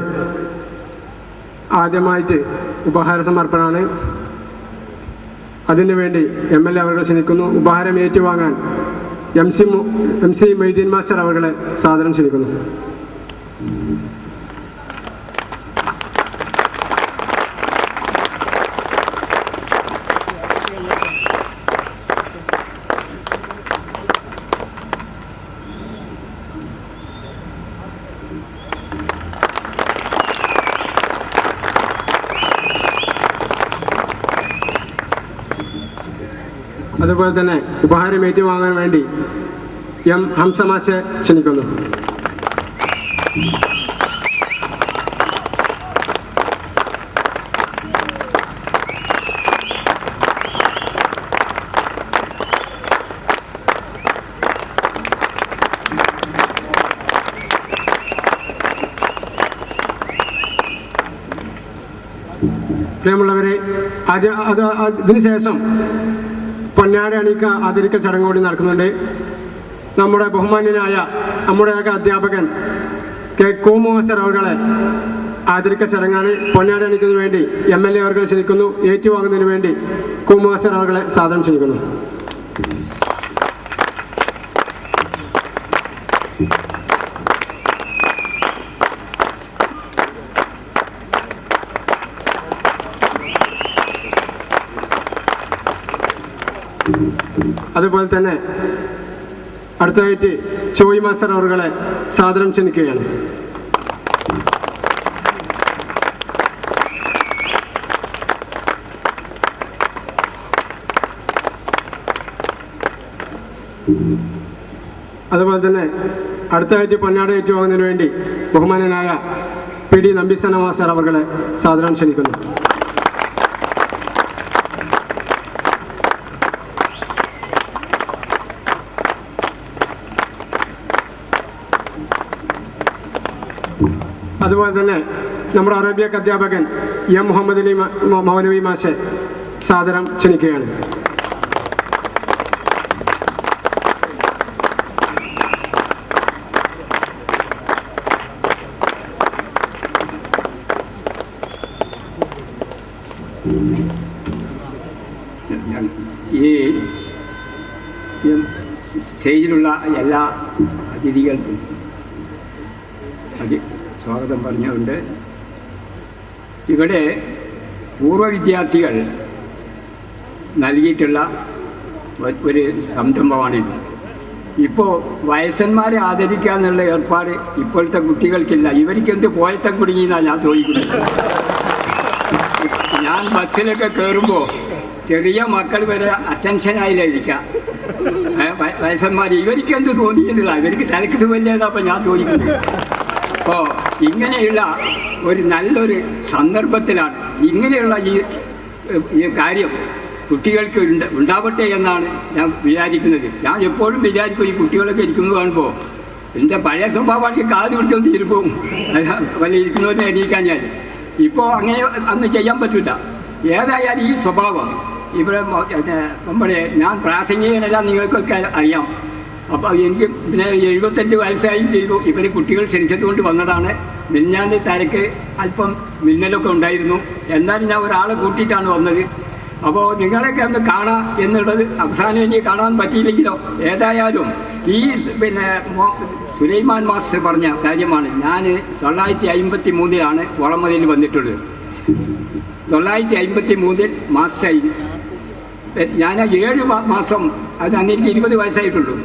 ആദ്യമായിട്ട് ഉപഹാര സമർപ്പണമാണ്. അതിനുവേണ്ടി MLA അവർ ക്ഷണിക്കുന്നു. ഉപഹാരം ഏറ്റുവാങ്ങാൻ MC മൊയ്തീൻ മാസ്റ്റർ അവരെ സാദരം ക്ഷണിക്കുന്നു. അതുപോലെ തന്നെ ഉപഹാരം ഏറ്റുവാങ്ങാൻ വേണ്ടി M ഹംസ മാഷെ ക്ഷണിക്കുന്നു. പ്രിയമുള്ളവരെ, ഇതിനുശേഷം പൊന്നാടി അണിയിക്ക ആദരിക്കൽ ചടങ്ങ് കൂടി നടക്കുന്നുണ്ട്. നമ്മുടെ ബഹുമാന്യനായ നമ്മുടെയൊക്കെ അധ്യാപകൻ കോമു മാസ്റ്റർ അവരെ ആദരിക്കൽ ചടങ്ങാണ്. പൊന്നാടി അണിക്കുന്നതിന് വേണ്ടി MLA അവർ ക്ഷണിക്കുന്നു. ഏറ്റുവാങ്ങുന്നതിന് വേണ്ടി കോമു മാസ്റ്റർ അവരെ സാദരം ക്ഷണിക്കുന്നു. അതുപോലെ തന്നെ അടുത്തതായിട്ട് ചോയ് മാസ്റ്റർ അവരെ സാദരം ക്ഷണിക്കുകയാണ്. അതുപോലെ തന്നെ അടുത്തതായിട്ട് പൊന്നാട ഏറ്റുവാങ്ങുന്നതിന് വേണ്ടി ബഹുമാനനായ PD നമ്പിസന മാസ്റ്റർ അവരെ സാദരം ക്ഷണിക്കുന്നു. അതുപോലെ തന്നെ നമ്മുടെ അറബിയക്ക് അധ്യാപകൻ M മുഹമ്മദ് അലി മൗലവി മാഷെ സാദരം ക്ഷണിക്കുകയാണ്. ഈ സ്റ്റേജിലുള്ള എല്ലാ അതിഥികൾക്കും സ്വാഗതം പറഞ്ഞുകൊണ്ട് ഇവിടെ പൂർവ്വ വിദ്യാർത്ഥികൾ നൽകിയിട്ടുള്ള ഒരു സംരംഭമാണിത്. ഇപ്പോൾ വയസ്സന്മാരെ ആദരിക്കുക എന്നുള്ള ഏർപ്പാട് ഇപ്പോഴത്തെ കുട്ടികൾക്കില്ല. ഇവർക്കെന്ത് പോയത്തെ കുടുങ്ങിയെന്നാണ് ഞാൻ ചോദിക്കുന്നത്. ഞാൻ ബസ്സിലൊക്കെ കയറുമ്പോൾ ചെറിയ മക്കൾ വരെ അറ്റൻഷനായില്ലായിരിക്കാം. വയസ്സന്മാർ ഇവർക്കെന്ത് തോന്നിയെന്നില്ല, ഇവർക്ക് തലക്ക് സുഖമില്ലേതാ അപ്പം ഞാൻ ചോദിക്കുന്നത്. അപ്പോൾ ഇങ്ങനെയുള്ള ഒരു നല്ലൊരു സന്ദർഭത്തിലാണ് ഇങ്ങനെയുള്ള ഈ കാര്യം കുട്ടികൾക്ക് ഉണ്ടാവട്ടെ എന്നാണ് ഞാൻ വിചാരിക്കുന്നത്. ഞാൻ എപ്പോഴും വിചാരിക്കും ഈ കുട്ടികളൊക്കെ ഇരിക്കുന്നത് കാണുമ്പോൾ എൻ്റെ പഴയ സ്വഭാവമാണെങ്കിൽ കാത് പിടിച്ചൊന്ന് തീർപ്പും വല്ല ഇരിക്കുന്നവരെ എണീക്കാൻ ഞാൻ. ഇപ്പോൾ അങ്ങനെ അന്ന് ചെയ്യാൻ പറ്റില്ല. ഏതായാലും ഈ സ്വഭാവം ഇവിടെ നമ്മുടെ ഞാൻ പ്രാസംഗികനെല്ലാം നിങ്ങൾക്കൊക്കെ അറിയാം. അപ്പോൾ എനിക്ക് പിന്നെ 75 വയസ്സായും ചെയ്തു. ഇവർ കുട്ടികൾ ക്ഷണിച്ചതുകൊണ്ട് വന്നതാണ്. മിന്നാൻ്റെ തരക്ക് അല്പം മിന്നലൊക്കെ ഉണ്ടായിരുന്നു. എന്നാലും ഞാൻ ഒരാളെ കൂട്ടിയിട്ടാണ് വന്നത്. അപ്പോൾ നിങ്ങളൊക്കെ ഒന്ന് കാണാം എന്നുള്ളത് അവസാനം എനിക്ക് കാണാൻ പറ്റിയില്ലെങ്കിലോ. ഏതായാലും ഈ പിന്നെ സുലൈമാൻ മാസ്റ്റർ പറഞ്ഞ കാര്യമാണ്. ഞാൻ 953 വളമതിയിൽ വന്നിട്ടുള്ളത്. 953 മാസ്റ്റർ ഞാൻ 7 മാസം അത് അന്ന് എനിക്ക് 20 വയസ്സായിട്ടുള്ളൂ.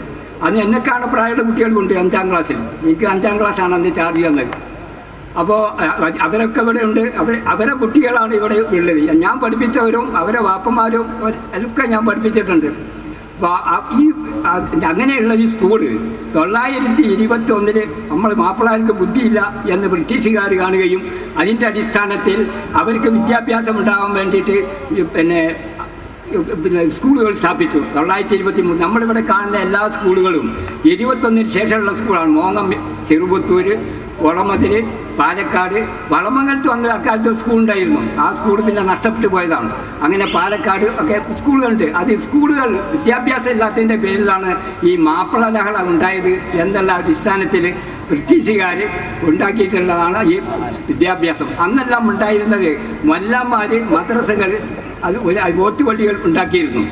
അന്ന് എന്നെക്കാണ് പ്രായമുള്ള കുട്ടികളുണ്ട് 5ാം ക്ലാസ്സിൽ. എനിക്ക് 5ാം ക്ലാസ്സാണ് അന്ന് ചാർജ് തന്നത്. അപ്പോൾ അവരൊക്കെ ഇവിടെ ഉണ്ട്. അവരെ കുട്ടികളാണ് ഇവിടെ ഉള്ളത്. ഞാൻ പഠിപ്പിച്ചവരും അവരെ വാപ്പന്മാരും അതൊക്കെ ഞാൻ പഠിപ്പിച്ചിട്ടുണ്ട്. അങ്ങനെയുള്ള ഈ സ്കൂള് 921 നമ്മൾ മാപ്പിളാർക്ക് ബുദ്ധിയില്ല എന്ന് ബ്രിട്ടീഷുകാർ കാണുകയും അതിൻ്റെ അടിസ്ഥാനത്തിൽ അവർക്ക് വിദ്യാഭ്യാസം ഉണ്ടാകാൻ വേണ്ടിയിട്ട് പിന്നെ സ്കൂളുകൾ സ്ഥാപിച്ചു. 923 നമ്മളിവിടെ കാണുന്ന എല്ലാ സ്കൂളുകളും 21 ശേഷമുള്ള സ്കൂളാണ്. മോങ്ങം, ചെറുപുത്തൂർ, ഒളമതിൽ, പാലക്കാട്. വളമംഗലത്ത് വന്ന അക്കാലത്ത് സ്കൂൾ ഉണ്ടായിരുന്നു. ആ സ്കൂൾ പിന്നെ നഷ്ടപ്പെട്ടു പോയതാണ്. അങ്ങനെ പാലക്കാട് ഒക്കെ സ്കൂളുകളുണ്ട്. അത് സ്കൂളുകൾ വിദ്യാഭ്യാസം ഇല്ലാത്തതിൻ്റെ പേരിലാണ് ഈ മാപ്പിള ലഹള ഉണ്ടായത് എന്നുള്ള അടിസ്ഥാനത്തിൽ ബ്രിട്ടീഷുകാർ ഉണ്ടാക്കിയിട്ടുള്ളതാണ് ഈ വിദ്യാഭ്യാസം. അന്നെല്ലാം ഉണ്ടായിരുന്നത് മൊല്ലാന്മാർ, മദ്രസകൾ, അത് ഓത്തുപള്ളികൾ ഉണ്ടാക്കിയിരുന്നു.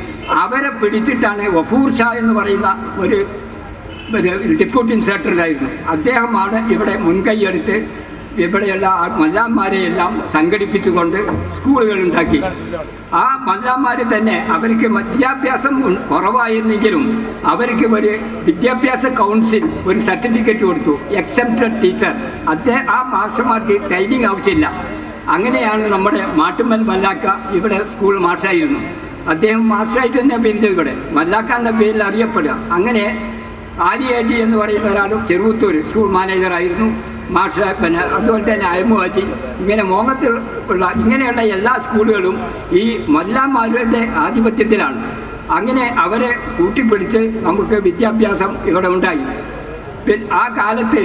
അവരെ പിടിച്ചിട്ടാണ് വഫൂർ ഷാ എന്ന് പറയുന്ന ഒരു ഡെപ്യൂട്ടി സെക്രട്ടറിയായിരുന്നു. അദ്ദേഹമാണ് ഇവിടെ മുൻകൈയെടുത്ത് ഇവിടെയുള്ള മല്ലാന്മാരെയെല്ലാം സംഘടിപ്പിച്ചുകൊണ്ട് സ്കൂളുകൾ ഉണ്ടാക്കി. ആ മല്ലാന്മാർ തന്നെ അവർക്ക് വിദ്യാഭ്യാസം കുറവായിരുന്നെങ്കിലും അവർക്ക് ഒരു വിദ്യാഭ്യാസ കൗൺസിൽ ഒരു സർട്ടിഫിക്കറ്റ് കൊടുത്തു, എക്സംപ്റ്റഡ് ടീച്ചർ. ആ മാസ്റ്റർമാർക്ക് ട്രെയിനിങ് ആവശ്യമില്ല. അങ്ങനെയാണ് നമ്മുടെ മാട്ടുമ്മൽ മല്ലാക്ക ഇവിടെ സ്കൂൾ മാഷായിരുന്നു. അദ്ദേഹം മാസ്റ്ററായിട്ട് തന്നെ പിരിച്ചത് ഇവിടെ മല്ലാക്ക എന്ന പേരിൽ അറിയപ്പെടുക. അങ്ങനെ ആലിയാജി എന്ന് പറയുന്ന ഒരാളും ചെറുപുത്തൂർ സ്കൂൾ മാനേജറായിരുന്നു. മാഷ പിന്നെ അതുപോലെ തന്നെ അയമുഹാജി. ഇങ്ങനെ മോങ്ങത്തിൽ ഉള്ള ഇങ്ങനെയുള്ള എല്ലാ സ്കൂളുകളും ഈ മല്ലാന്മാരുടെ ആധിപത്യത്തിലാണ്. അങ്ങനെ അവരെ കൂട്ടിപ്പിടിച്ച് നമുക്ക് വിദ്യാഭ്യാസം ഇവിടെ ഉണ്ടായി. ആ കാലത്ത്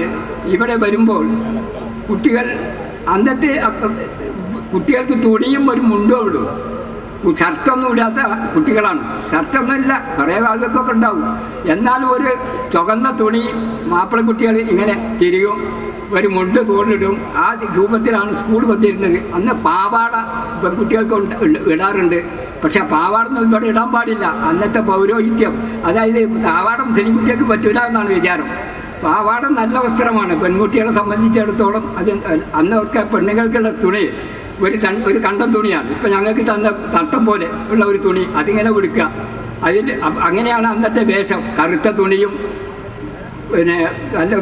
ഇവിടെ വരുമ്പോൾ കുട്ടികൾ അന്നത്തെ കുട്ടികൾക്ക് തുണിയും ഒരു മുണ്ടോ ഉള്ളൂ. ഷർട്ടൊന്നും ഇല്ലാത്ത കുട്ടികളാണ്. ഷർട്ടൊന്നുമില്ല, കുറേ ആളുകൾക്കൊക്കെ ഉണ്ടാവും. എന്നാലും ഒരു ചുവന്ന തുണി മാപ്പിള കുട്ടികൾ ഇങ്ങനെ തിരിയും, ഒരു മുണ്ട് തോളിടും. ആ രൂപത്തിലാണ് സ്കൂൾ വന്നിരുന്നത്. അന്ന് പാവാട പെൺകുട്ടികൾക്ക് ഇടാറുണ്ട്. പക്ഷെ പാവാടൊന്നും ഇവിടെ ഇടാൻ പാടില്ല. അന്നത്തെ പൗരോഹിത്യം, അതായത് പാവാട മുസ്ലിം കുട്ടികൾക്ക് പറ്റില്ല എന്നാണ് വിചാരം. പാവാട നല്ല വസ്ത്രമാണ് പെൺകുട്ടികളെ സംബന്ധിച്ചിടത്തോളം. അത് അന്നൊക്കെ പെണ്ണുങ്ങൾക്കുള്ള തുണി ഒരു കണ്ടം തുണിയാണ്. ഇപ്പം ഞങ്ങൾക്ക് തന്ന തട്ടം പോലെ ഉള്ള ഒരു തുണി, അതിങ്ങനെ ഉടുക്കുക. അതിൽ അങ്ങനെയാണ് അന്നത്തെ വേഷം. കറുത്ത തുണിയും പിന്നെ നല്ല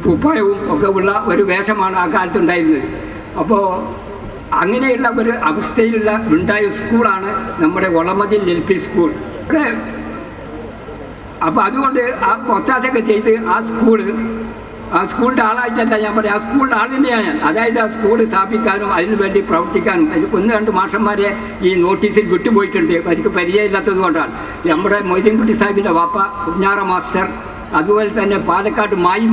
കുപ്പായവും ഒക്കെ ഉള്ള ഒരു വേഷമാണ് ആ കാലത്തുണ്ടായിരുന്നത്. അപ്പോൾ അങ്ങനെയുള്ള ഒരു അവസ്ഥയിലുള്ള ഉണ്ടായ സ്കൂളാണ് നമ്മുടെ ഒളമതിൽ LP സ്കൂൾ. ഇവിടെ അപ്പോൾ അതുകൊണ്ട് ആ ഒത്താശയൊക്കെ ചെയ്ത് ആ സ്കൂളിൻ്റെ ആളായിട്ടല്ല ഞാൻ പറയാം, ആ സ്കൂളിൻ്റെ ആൾ തന്നെയാണ് ഞാൻ. അതായത് ആ സ്കൂൾ സ്ഥാപിക്കാനും അതിനു വേണ്ടി പ്രവർത്തിക്കാനും ഇത് 1-2 മാഷന്മാരെ ഈ നോട്ടീസിൽ വിട്ടുപോയിട്ടുണ്ട്. അവർക്ക് പരിചയമില്ലാത്തത് കൊണ്ടാണ്. നമ്മുടെ മൊയ്തീൻകുട്ടി സാഹിബിൻ്റെ വാപ്പ കുഞ്ഞാറ മാസ്റ്റർ, അതുപോലെ തന്നെ പാലക്കാട് മായി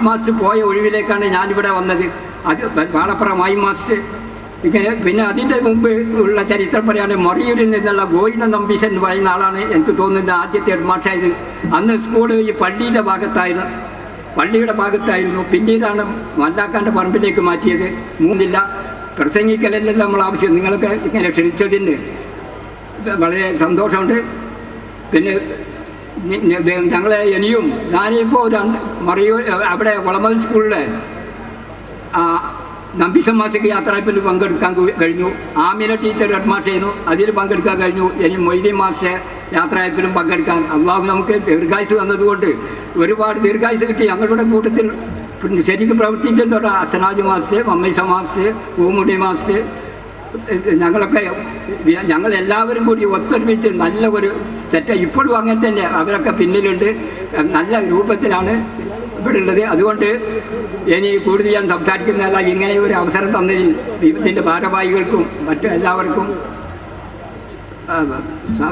മാസ്റ്റർ പോയ ഒഴിവിലേക്കാണ് ഞാനിവിടെ വന്നത്. അത് വാളപ്പുറ മായി മാസ്റ്റർ. ഇങ്ങനെ പിന്നെ അതിൻ്റെ മുമ്പ് ഉള്ള ചരിത്രം പറയുകയാണെങ്കിൽ മൊറിയൂരിൽ നിന്നുള്ള ഗോവിന്ദ നമ്പീശൻ എന്ന് പറയുന്ന ആളാണ് എനിക്ക് തോന്നുന്നത് ആദ്യത്തെ ഹെഡ് മാഷായത്. അന്ന് സ്കൂൾ ഈ പള്ളിയുടെ ഭാഗത്തായിരുന്നു. പിന്നീടാണ് മല്ലാക്കാൻ്റെ പറമ്പിലേക്ക് മാറ്റിയത്. 3 ജില്ല പ്രസംഗിക്കലല്ല നമ്മൾ ആവശ്യം. നിങ്ങളൊക്കെ ഇങ്ങനെ ക്ഷണിച്ചതിന് വളരെ സന്തോഷമുണ്ട്. പിന്നെ ഞങ്ങളെ ഇനിയും ഞാനിപ്പോൾ മറിയൂർ അവിടെ വളമൽ സ്കൂളിലെ നമ്പീശൻ മാസിക്ക് യാത്രയപ്പിൽ പങ്കെടുക്കാൻ കഴിഞ്ഞു. ആമിന ടീച്ചർ ഹെഡ് മാഷായിരുന്നു, അതിൽ പങ്കെടുക്കാൻ കഴിഞ്ഞു. ഇനി മൊയ്തീൻ മാസ്റ്റർ യാത്രയപ്പിലും പങ്കെടുക്കാൻ അള്ളാഹു നമുക്ക് ദീർഘായുസ് തന്നതുകൊണ്ട് ഒരുപാട് ദീർഘായുസ് കിട്ടി. ഞങ്ങളുടെ കൂട്ടത്തിൽ ശരിക്കും പ്രവർത്തിച്ചിട്ടുണ്ട് അസനാജ് മാസ്റ്റർ, മമ്മീസ മാസ്റ്റർ, പൂമുടി മാസ്റ്റർ. ഞങ്ങളെല്ലാവരും കൂടി ഒത്തൊരുമിച്ച് നല്ല ഒരു ഇപ്പോഴും അങ്ങനെ തന്നെ അവരൊക്കെ പിന്നിലുണ്ട്. നല്ല രൂപത്തിലാണ് ഇവിടെ ഉള്ളത്. അതുകൊണ്ട് ഇനി കൂടുതൽ ഞാൻ സംസാരിക്കുന്നതല്ല. ഇങ്ങനെ ഒരു അവസരം തന്നതിൽ ഇതിൻ്റെ ഭാരവാഹികൾക്കും മറ്റു എല്ലാവർക്കും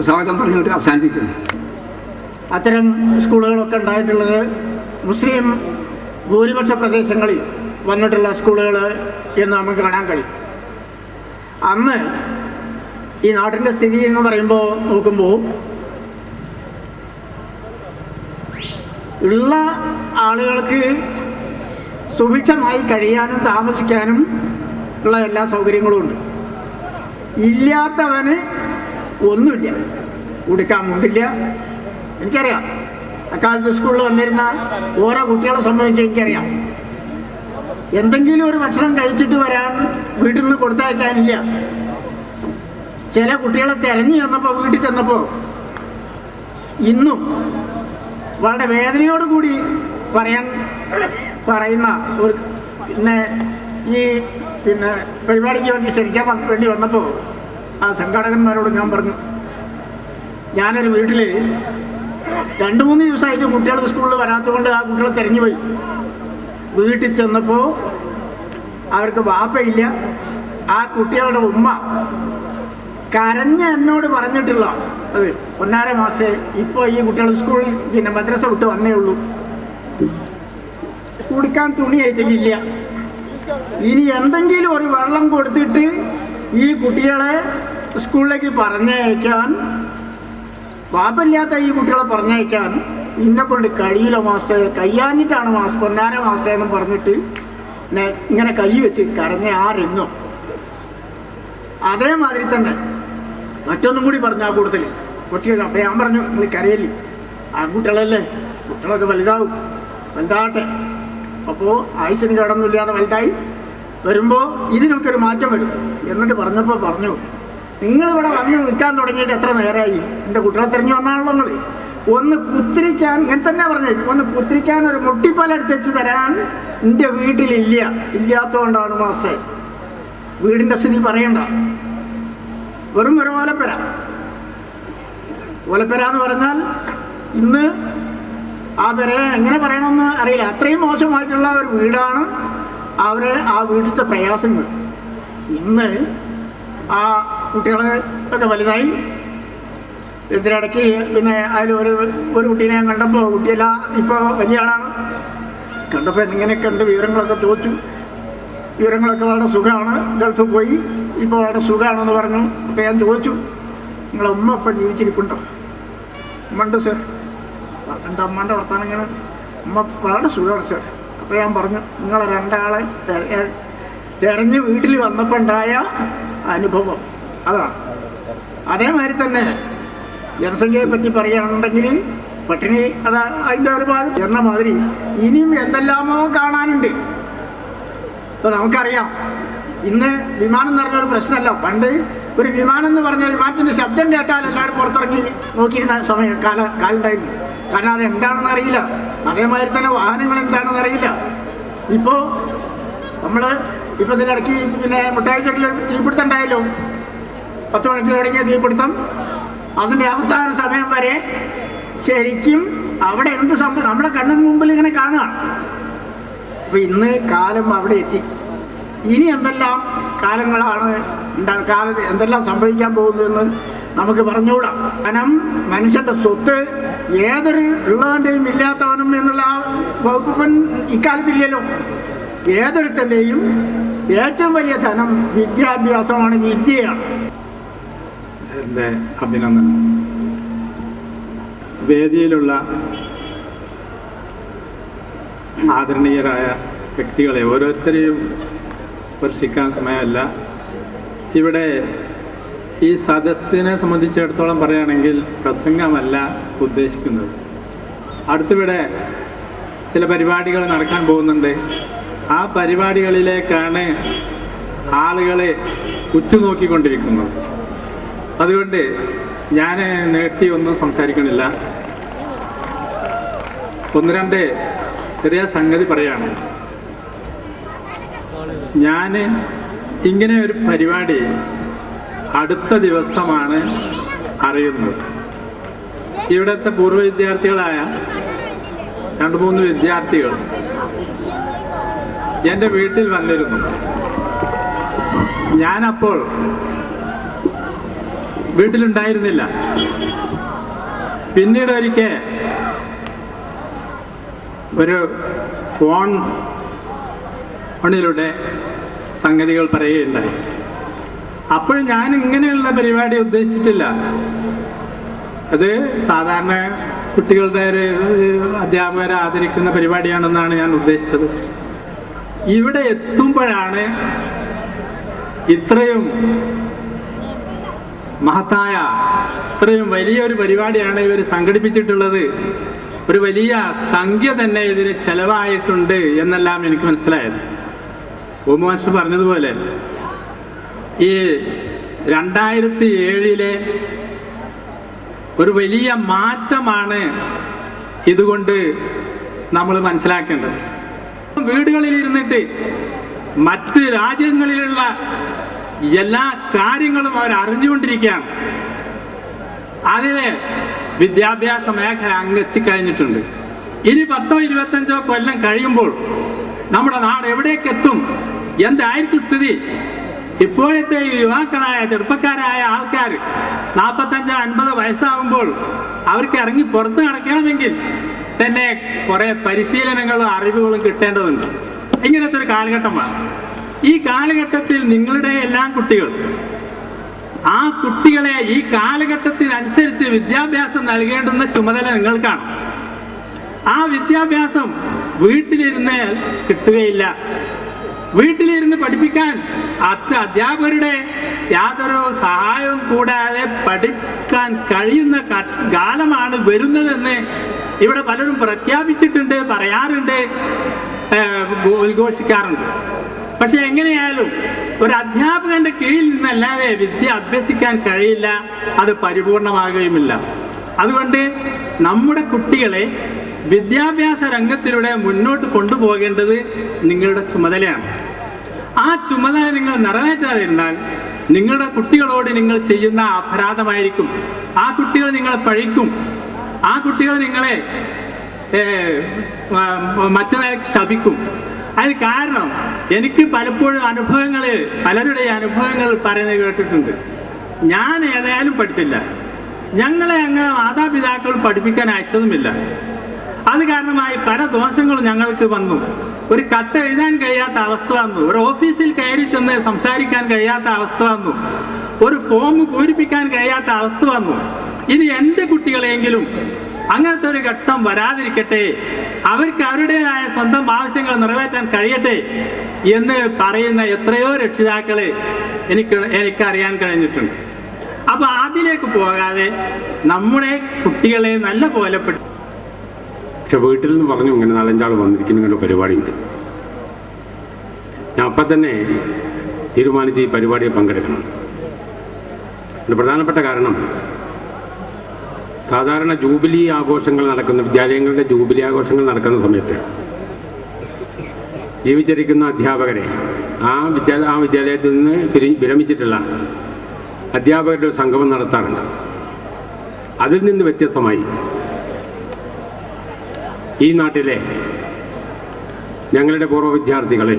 സ്വാഗതം പറഞ്ഞുകൊണ്ട് അവസാനിപ്പിക്കുന്നു. അത്തരം സ്കൂളുകളൊക്കെ ഉണ്ടായിട്ടുള്ളത് മുസ്ലിം ഭൂരിപക്ഷ പ്രദേശങ്ങളിൽ വന്നിട്ടുള്ള സ്കൂളുകൾ എന്ന് നമുക്ക് കാണാൻ കഴിയും. അന്ന് ഈ നാട്ടിൻ്റെ സ്ഥിതി എന്ന് പറയുമ്പോൾ നോക്കുമ്പോൾ ഉള്ള ആളുകൾക്ക് സുഭിക്ഷമായി കഴിയാനും താമസിക്കാനും ഉള്ള എല്ലാ സൗകര്യങ്ങളും ഉണ്ട്. ഇല്ലാത്തവന് ഒന്നുമില്ല, ഉടുക്കാൻ മുണ്ടില്ല. എനിക്കറിയാം അക്കാലത്ത് സ്കൂളിൽ വന്നിരുന്ന ഓരോ കുട്ടികളെ സംബന്ധിച്ച് എനിക്കറിയാം. എന്തെങ്കിലും ഒരു ഭക്ഷണം കഴിച്ചിട്ട് വരാൻ വീട്ടിൽ നിന്ന് കൊടുത്തയക്കാനില്ല. ചില കുട്ടികളെ തിരഞ്ഞു ചെന്നപ്പോൾ വീട്ടിൽ ചെന്നപ്പോൾ ഇന്നും വളരെ വേദനയോടുകൂടി പറയുന്ന ഒരു ഈ പരിപാടിക്ക് വേണ്ടി ക്ഷണിക്കാൻ വേണ്ടി വന്നപ്പോൾ ആ സംഘാടകന്മാരോട് ഞാൻ പറഞ്ഞു, ഞാനൊരു വീട്ടിൽ 2-3 ദിവസമായിട്ട് കുട്ടികൾ സ്കൂളിൽ വരാത്തതുകൊണ്ട് ആ കുട്ടികളെ തിരഞ്ഞു പോയി. വീട്ടിൽ ചെന്നപ്പോൾ അവർക്ക് വാപ്പയില്ല. ആ കുട്ടികളുടെ ഉമ്മ കരഞ്ഞ് എന്നോട് പറഞ്ഞിട്ടുള്ള അത് 1.5 മാസേ ഇപ്പോൾ ഈ കുട്ടികൾ സ്കൂളിൽ പിന്നെ മദ്രസ വിട്ട് വന്നേ ഉള്ളൂ, കുടിക്കാൻ തുണിയായിട്ടില്ല. ഇനി എന്തെങ്കിലും ഒരു വെള്ളം കൊടുത്തിട്ട് ഈ കുട്ടികളെ സ്കൂളിലേക്ക് പറഞ്ഞയക്കാൻ, വാപ്പയില്ലാത്ത ഈ കുട്ടികളെ പറഞ്ഞയക്കാൻ ഇന്നെ കൊണ്ട് കഴിയില്ല മാസ്റ്റർ, കയ്യാഞ്ഞിട്ടാണ് മാസ്റ്റർ 1.5 മാസമെന്നും പറഞ്ഞിട്ട് ഇങ്ങനെ കൈ വെച്ച് കരഞ്ഞ ആ രംഗം. അതേമാതിരി തന്നെ മറ്റൊന്നും കൂടി പറഞ്ഞു ആ കൂട്ടത്തിൽ കുറച്ച് കഴിഞ്ഞു. അപ്പം ഞാൻ പറഞ്ഞു, നിങ്ങൾ കരയില്ലേ, ആൺകുട്ടികളല്ലേ, കുട്ടികളൊക്കെ വലുതാവട്ടെ. അപ്പോൾ ആയുസിന് കേടൊന്നുമില്ലാതെ വലുതായി വരുമ്പോൾ ഇതിനൊക്കെ ഒരു മാറ്റം വരും എന്നിട്ട് പറഞ്ഞപ്പോൾ പറഞ്ഞു, നിങ്ങളിവിടെ വന്ന് നിൽക്കാൻ തുടങ്ങിയിട്ട് എത്ര നേരമായി? എൻ്റെ കുട്ടികളെ തിരഞ്ഞു വന്നാണല്ലോ നിങ്ങൾ. ഒന്ന് പുത്രിക്കാൻ, ഇങ്ങനെ തന്നെ പറഞ്ഞു, ഒന്ന് പുത്രിക്കാൻ ഒരു മുട്ടിപ്പാൽ എടുത്ത് തരാൻ എൻ്റെ വീട്ടിലില്ല, ഇല്ലാത്തതുകൊണ്ടാണ് മാസ്റ്റർ. വീടിൻ്റെ സ്ഥിതി പറയണ്ട, വെറും ഒരു ഓലപ്പര. ഓലപ്പര എന്ന് പറഞ്ഞാൽ ഇന്ന് ആ പെര എങ്ങനെ പറയണമെന്ന് അറിയില്ല, അത്രയും മോശമായിട്ടുള്ള ഒരു വീടാണ്. അവരെ ആ വീട്ടിലത്തെ പ്രയാസങ്ങൾ ഇന്ന് ആ കുട്ടികളൊക്കെ വലുതായി. ഇതിനിടയ്ക്ക് പിന്നെ അതിൽ ഒരു കുട്ടീനെ ഞാൻ കണ്ടപ്പോൾ, കുട്ടിയല്ല ഇപ്പോൾ വലിയ ആളാണ്, കണ്ടപ്പോൾ ഇങ്ങനെ കണ്ട് വിവരങ്ങളൊക്കെ ചോദിച്ചു. വിവരങ്ങളൊക്കെ വളരെ സുഖമാണ്, ഗൾഫിൽ പോയി ഇപ്പോൾ വളരെ സുഖമാണെന്ന് പറഞ്ഞു. അപ്പോൾ ഞാൻ ചോദിച്ചു, നിങ്ങളെ ഉമ്മ ഇപ്പം ജീവിച്ചിരിപ്പുണ്ടോ? ഉമ്മ ഉണ്ട് സാർ. എന്താ അമ്മേൻ്റെ വർത്താനം ഇങ്ങനെ? ഉമ്മ വളരെ സുഖമാണ് സാർ. അപ്പോൾ ഞാൻ പറഞ്ഞു, നിങ്ങളെ 2 ആളെ തിരഞ്ഞ് വീട്ടിൽ വന്നപ്പോൾ ഉണ്ടായ അനുഭവം അതാണ്. അതേമാതിരി തന്നെ ജനസംഖ്യയെ പറ്റി പറയുകയാണെന്നുണ്ടെങ്കിൽ പട്ടിണി അത് അതിൻ്റെ ഒരു ഭാഗം എന്ന മാതിരി ഇനിയും എന്തെല്ലാമോ കാണാനുണ്ട്. ഇപ്പോൾ നമുക്കറിയാം, ഇന്ന് വിമാനം എന്ന് പറഞ്ഞൊരു പ്രശ്നമല്ല. പണ്ട് ഒരു വിമാനം എന്ന് പറഞ്ഞാൽ വിമാനത്തിൻ്റെ ശബ്ദം കേട്ടാൽ എല്ലാവരും പുറത്തിറങ്ങി നോക്കിയിരുന്ന കാലുണ്ടായിരുന്നു. കാരണം അത് എന്താണെന്ന് അറിയില്ല. അതേമാതിരി തന്നെ വാഹനങ്ങൾ എന്താണെന്ന് അറിയില്ല. ഇപ്പോൾ ഇപ്പോൾ ഇതിനിടയ്ക്ക് പിന്നെ മുട്ടായിച്ചട്ടിൽ തീപിടുത്തം ഉണ്ടായല്ലോ, 10 മണിക്ക് തുടങ്ങിയ തീപിടുത്തം. അതിൻ്റെ അവസാന സമയം വരെ ശരിക്കും അവിടെ എന്ത് സംഭവം നമ്മുടെ കണ്ണിന് മുമ്പിൽ ഇങ്ങനെ കാണുകയാണ്. അപ്പോൾ ഇന്ന് കാലം അവിടെ എത്തി. ഇനി എന്തെല്ലാം കാലങ്ങളാണ് എന്തെല്ലാം സംഭവിക്കാൻ പോകുന്നതെന്ന് നമുക്ക് പറഞ്ഞുകൂടാ. കാരണം മനുഷ്യൻ്റെ സ്വത്ത് ഏതൊരു ഉള്ളവൻ്റെയും ഇല്ലാത്തവനും എന്നുള്ള ആ വകുപ്പൻ ഇക്കാലത്തില്ലല്ലോ. ഏതൊരുത്തൻ്റെയും ഏറ്റവും വലിയ ധനം വിദ്യാഭ്യാസമാണ്, വിദ്യയാണ്. എൻ്റെ അഭിനന്ദനം. വേദിയിലുള്ള ആദരണീയരായ വ്യക്തികളെ ഓരോരുത്തരെയും സ്പർശിക്കാൻ സമയമല്ല. ഇവിടെ ഈ സദസ്സിനെ സംബന്ധിച്ചിടത്തോളം പറയുകയാണെങ്കിൽ പ്രസംഗമല്ല ഉദ്ദേശിക്കുന്നത്. അടുത്തിവിടെ ചില പരിപാടികൾ നടക്കാൻ പോകുന്നുണ്ട്. ആ പരിപാടികളിലേക്കാണ് ആളുകളെ ഉറ്റുനോക്കിക്കൊണ്ടിരിക്കുന്നത്. അതുകൊണ്ട് ഞാൻ നേരത്തെ ഒന്നും സംസാരിക്കണില്ല. 1-2 ചെറിയ സംഗതി പറയാണ്. ഞാൻ ഇങ്ങനെ ഒരു പരിപാടി അടുത്ത ദിവസമാണ് അറിയുന്നത്. ഇവിടുത്തെ പൂർവ്വ വിദ്യാർത്ഥികളായ 2-3 വിദ്യാർത്ഥികൾ എൻ്റെ വീട്ടിൽ വന്നിരുന്നു. ഞാനപ്പോൾ വീട്ടിലുണ്ടായിരുന്നില്ല. പിന്നീട് ഒരിക്കൽ ഒരു ഫോണിലൂടെ സംഗതികൾ പറയുകയുണ്ടായി. അപ്പോൾ ഞാൻ ഇങ്ങനെയുള്ള പരിപാടി ഉദ്ദേശിച്ചിട്ടില്ല. അത് സാധാരണ കുട്ടികളുടെ ഒരു അധ്യാപകരെ ആദരിക്കുന്ന പരിപാടിയാണെന്നാണ് ഞാൻ ഉദ്ദേശിച്ചത്. ഇവിടെ എത്തുമ്പോഴാണ് ഇത്രയും മഹത്തായ, ഇത്രയും വലിയൊരു പരിപാടിയാണ് ഇവർ സംഘടിപ്പിച്ചിട്ടുള്ളത്. ഒരു വലിയ സംഖ്യ തന്നെ ഇതിന് ചെലവായിട്ടുണ്ട് എന്നെല്ലാം എനിക്ക് മനസ്സിലായത്. ഓമുമാഷ് പറഞ്ഞതുപോലെ ഈ 2007 ഒരു വലിയ മാറ്റമാണ് ഇതുകൊണ്ട് നമ്മൾ മനസ്സിലാക്കേണ്ടത്. വീടുകളിൽ ഇരുന്നിട്ട് മറ്റ് രാജ്യങ്ങളിലുള്ള എല്ലാ കാര്യങ്ങളും അവർ അറിഞ്ഞുകൊണ്ടിരിക്കുകയാണ്. അതിന് വിദ്യാഭ്യാസ മേഖല അങ്ങ് എത്തിക്കഴിഞ്ഞിട്ടുണ്ട്. ഇനി 10-25 കൊല്ലം കഴിയുമ്പോൾ നമ്മുടെ നാട് എവിടേക്കെത്തും, എന്തായിരിക്കും സ്ഥിതി? ഇപ്പോഴത്തെ യുവാക്കളായ ചെറുപ്പക്കാരായ ആൾക്കാർ 45-50 വയസ്സാകുമ്പോൾ അവർക്ക് ഇറങ്ങി പുറത്ത് നടക്കണമെങ്കിൽ തന്നെ കുറേ പരിശീലനങ്ങളും അറിവുകളും കിട്ടേണ്ടതുണ്ട്. ഇങ്ങനത്തെ ഒരു കാലഘട്ടമാണ്. ഈ കാലഘട്ടത്തിൽ നിങ്ങളുടെ എല്ലാം കുട്ടികൾ, ആ കുട്ടികളെ ഈ കാലഘട്ടത്തിനനുസരിച്ച് വിദ്യാഭ്യാസം നൽകേണ്ടുന്ന ചുമതല നിങ്ങൾക്കാണ്. ആ വിദ്യാഭ്യാസം വീട്ടിലിരുന്ന് കിട്ടുകയില്ല. വീട്ടിലിരുന്ന് പഠിപ്പിക്കാൻ അധ്യാപകരുടെ യാതൊരു സഹായവും കൂടാതെ പഠിക്കാൻ കഴിയുന്ന കാലമാണ് വരുന്നതെന്ന് ഇവിടെ പലരും പ്രഖ്യാപിച്ചിട്ടുണ്ട്, പറയാറുണ്ട്, ഉദ്ഘോഷിക്കാറുണ്ട്. പക്ഷെ എങ്ങനെയായാലും ഒരു അധ്യാപകന്റെ കീഴിൽ നിന്നല്ലാതെ വിദ്യ അഭ്യസിക്കാൻ കഴിയില്ല, അത് പരിപൂർണമാകുകയുമില്ല. അതുകൊണ്ട് നമ്മുടെ കുട്ടികളെ വിദ്യാഭ്യാസ രംഗത്തിലൂടെ മുന്നോട്ട് കൊണ്ടുപോകേണ്ടത് നിങ്ങളുടെ ചുമതലയാണ്. ആ ചുമതല നിങ്ങൾ നിറവേറ്റാതിരുന്നാൽ നിങ്ങളുടെ കുട്ടികളോട് നിങ്ങൾ ചെയ്യുന്ന അപരാധമായിരിക്കും. ആ കുട്ടികൾ നിങ്ങളെ പഴിക്കും, ആ കുട്ടികൾ നിങ്ങളെ മറ്റു നിലയ്ക്ക് ശപിക്കും. അതിന് കാരണം എനിക്ക് പലപ്പോഴും പലരുടെ അനുഭവങ്ങൾ പറയുന്നത് കേട്ടിട്ടുണ്ട്. ഞാൻ ഏതായാലും പഠിച്ചില്ല, ഞങ്ങളെ അങ്ങനെ മാതാപിതാക്കൾ പഠിപ്പിക്കാൻ അയച്ചതുമില്ല, അത് കാരണമായി പല ദോഷങ്ങളും ഞങ്ങൾക്ക് വന്നു. ഒരു കത്ത് എഴുതാൻ കഴിയാത്ത അവസ്ഥ വന്നു, ഒരു ഓഫീസിൽ കയറി ചെന്ന് സംസാരിക്കാൻ കഴിയാത്ത അവസ്ഥ വന്നു, ഒരു ഫോം പൂരിപ്പിക്കാൻ കഴിയാത്ത അവസ്ഥ വന്നു. ഇനി എൻ്റെ കുട്ടികളെങ്കിലും അങ്ങനത്തെ ഒരു ഘട്ടം വരാതിരിക്കട്ടെ, അവർക്ക് അവരുടേതായ സ്വന്തം ആവശ്യങ്ങൾ നിറവേറ്റാൻ കഴിയട്ടെ എന്ന് പറയുന്ന എത്രയോ രക്ഷിതാക്കളെ എനിക്കറിയാൻ കഴിഞ്ഞിട്ടുണ്ട്. അപ്പൊ അതിലേക്ക് പോകാതെ നമ്മുടെ കുട്ടികളെ നല്ല പോലെ പക്ഷെ വീട്ടിൽ നിന്ന് പറഞ്ഞു ഇങ്ങനെ 4-5 ആൾ വന്നിരിക്കുന്ന ഇങ്ങനെ പരിപാടിയുണ്ട്. ഞാൻ അപ്പം തന്നെ തീരുമാനിച്ച് ഈ പരിപാടിയിൽ പങ്കെടുക്കണം. അതിൻ്റെ പ്രധാനപ്പെട്ട കാരണം, സാധാരണ ജൂബിലി ആഘോഷങ്ങൾ നടക്കുന്ന വിദ്യാലയങ്ങളുടെ ജൂബിലി ആഘോഷങ്ങൾ നടക്കുന്ന സമയത്ത് ജീവിച്ചിരിക്കുന്ന അധ്യാപകരെ ആ വിദ്യാലയത്തിൽ നിന്ന് വിരമിച്ചിട്ടുള്ള അധ്യാപകരുടെ ഒരു സംഗമം നടത്താറുണ്ട്. അതിൽ നിന്ന് വ്യത്യസ്തമായി ഈ നാട്ടിലെ ഞങ്ങളുടെ പൂർവ്വ വിദ്യാർത്ഥികളെ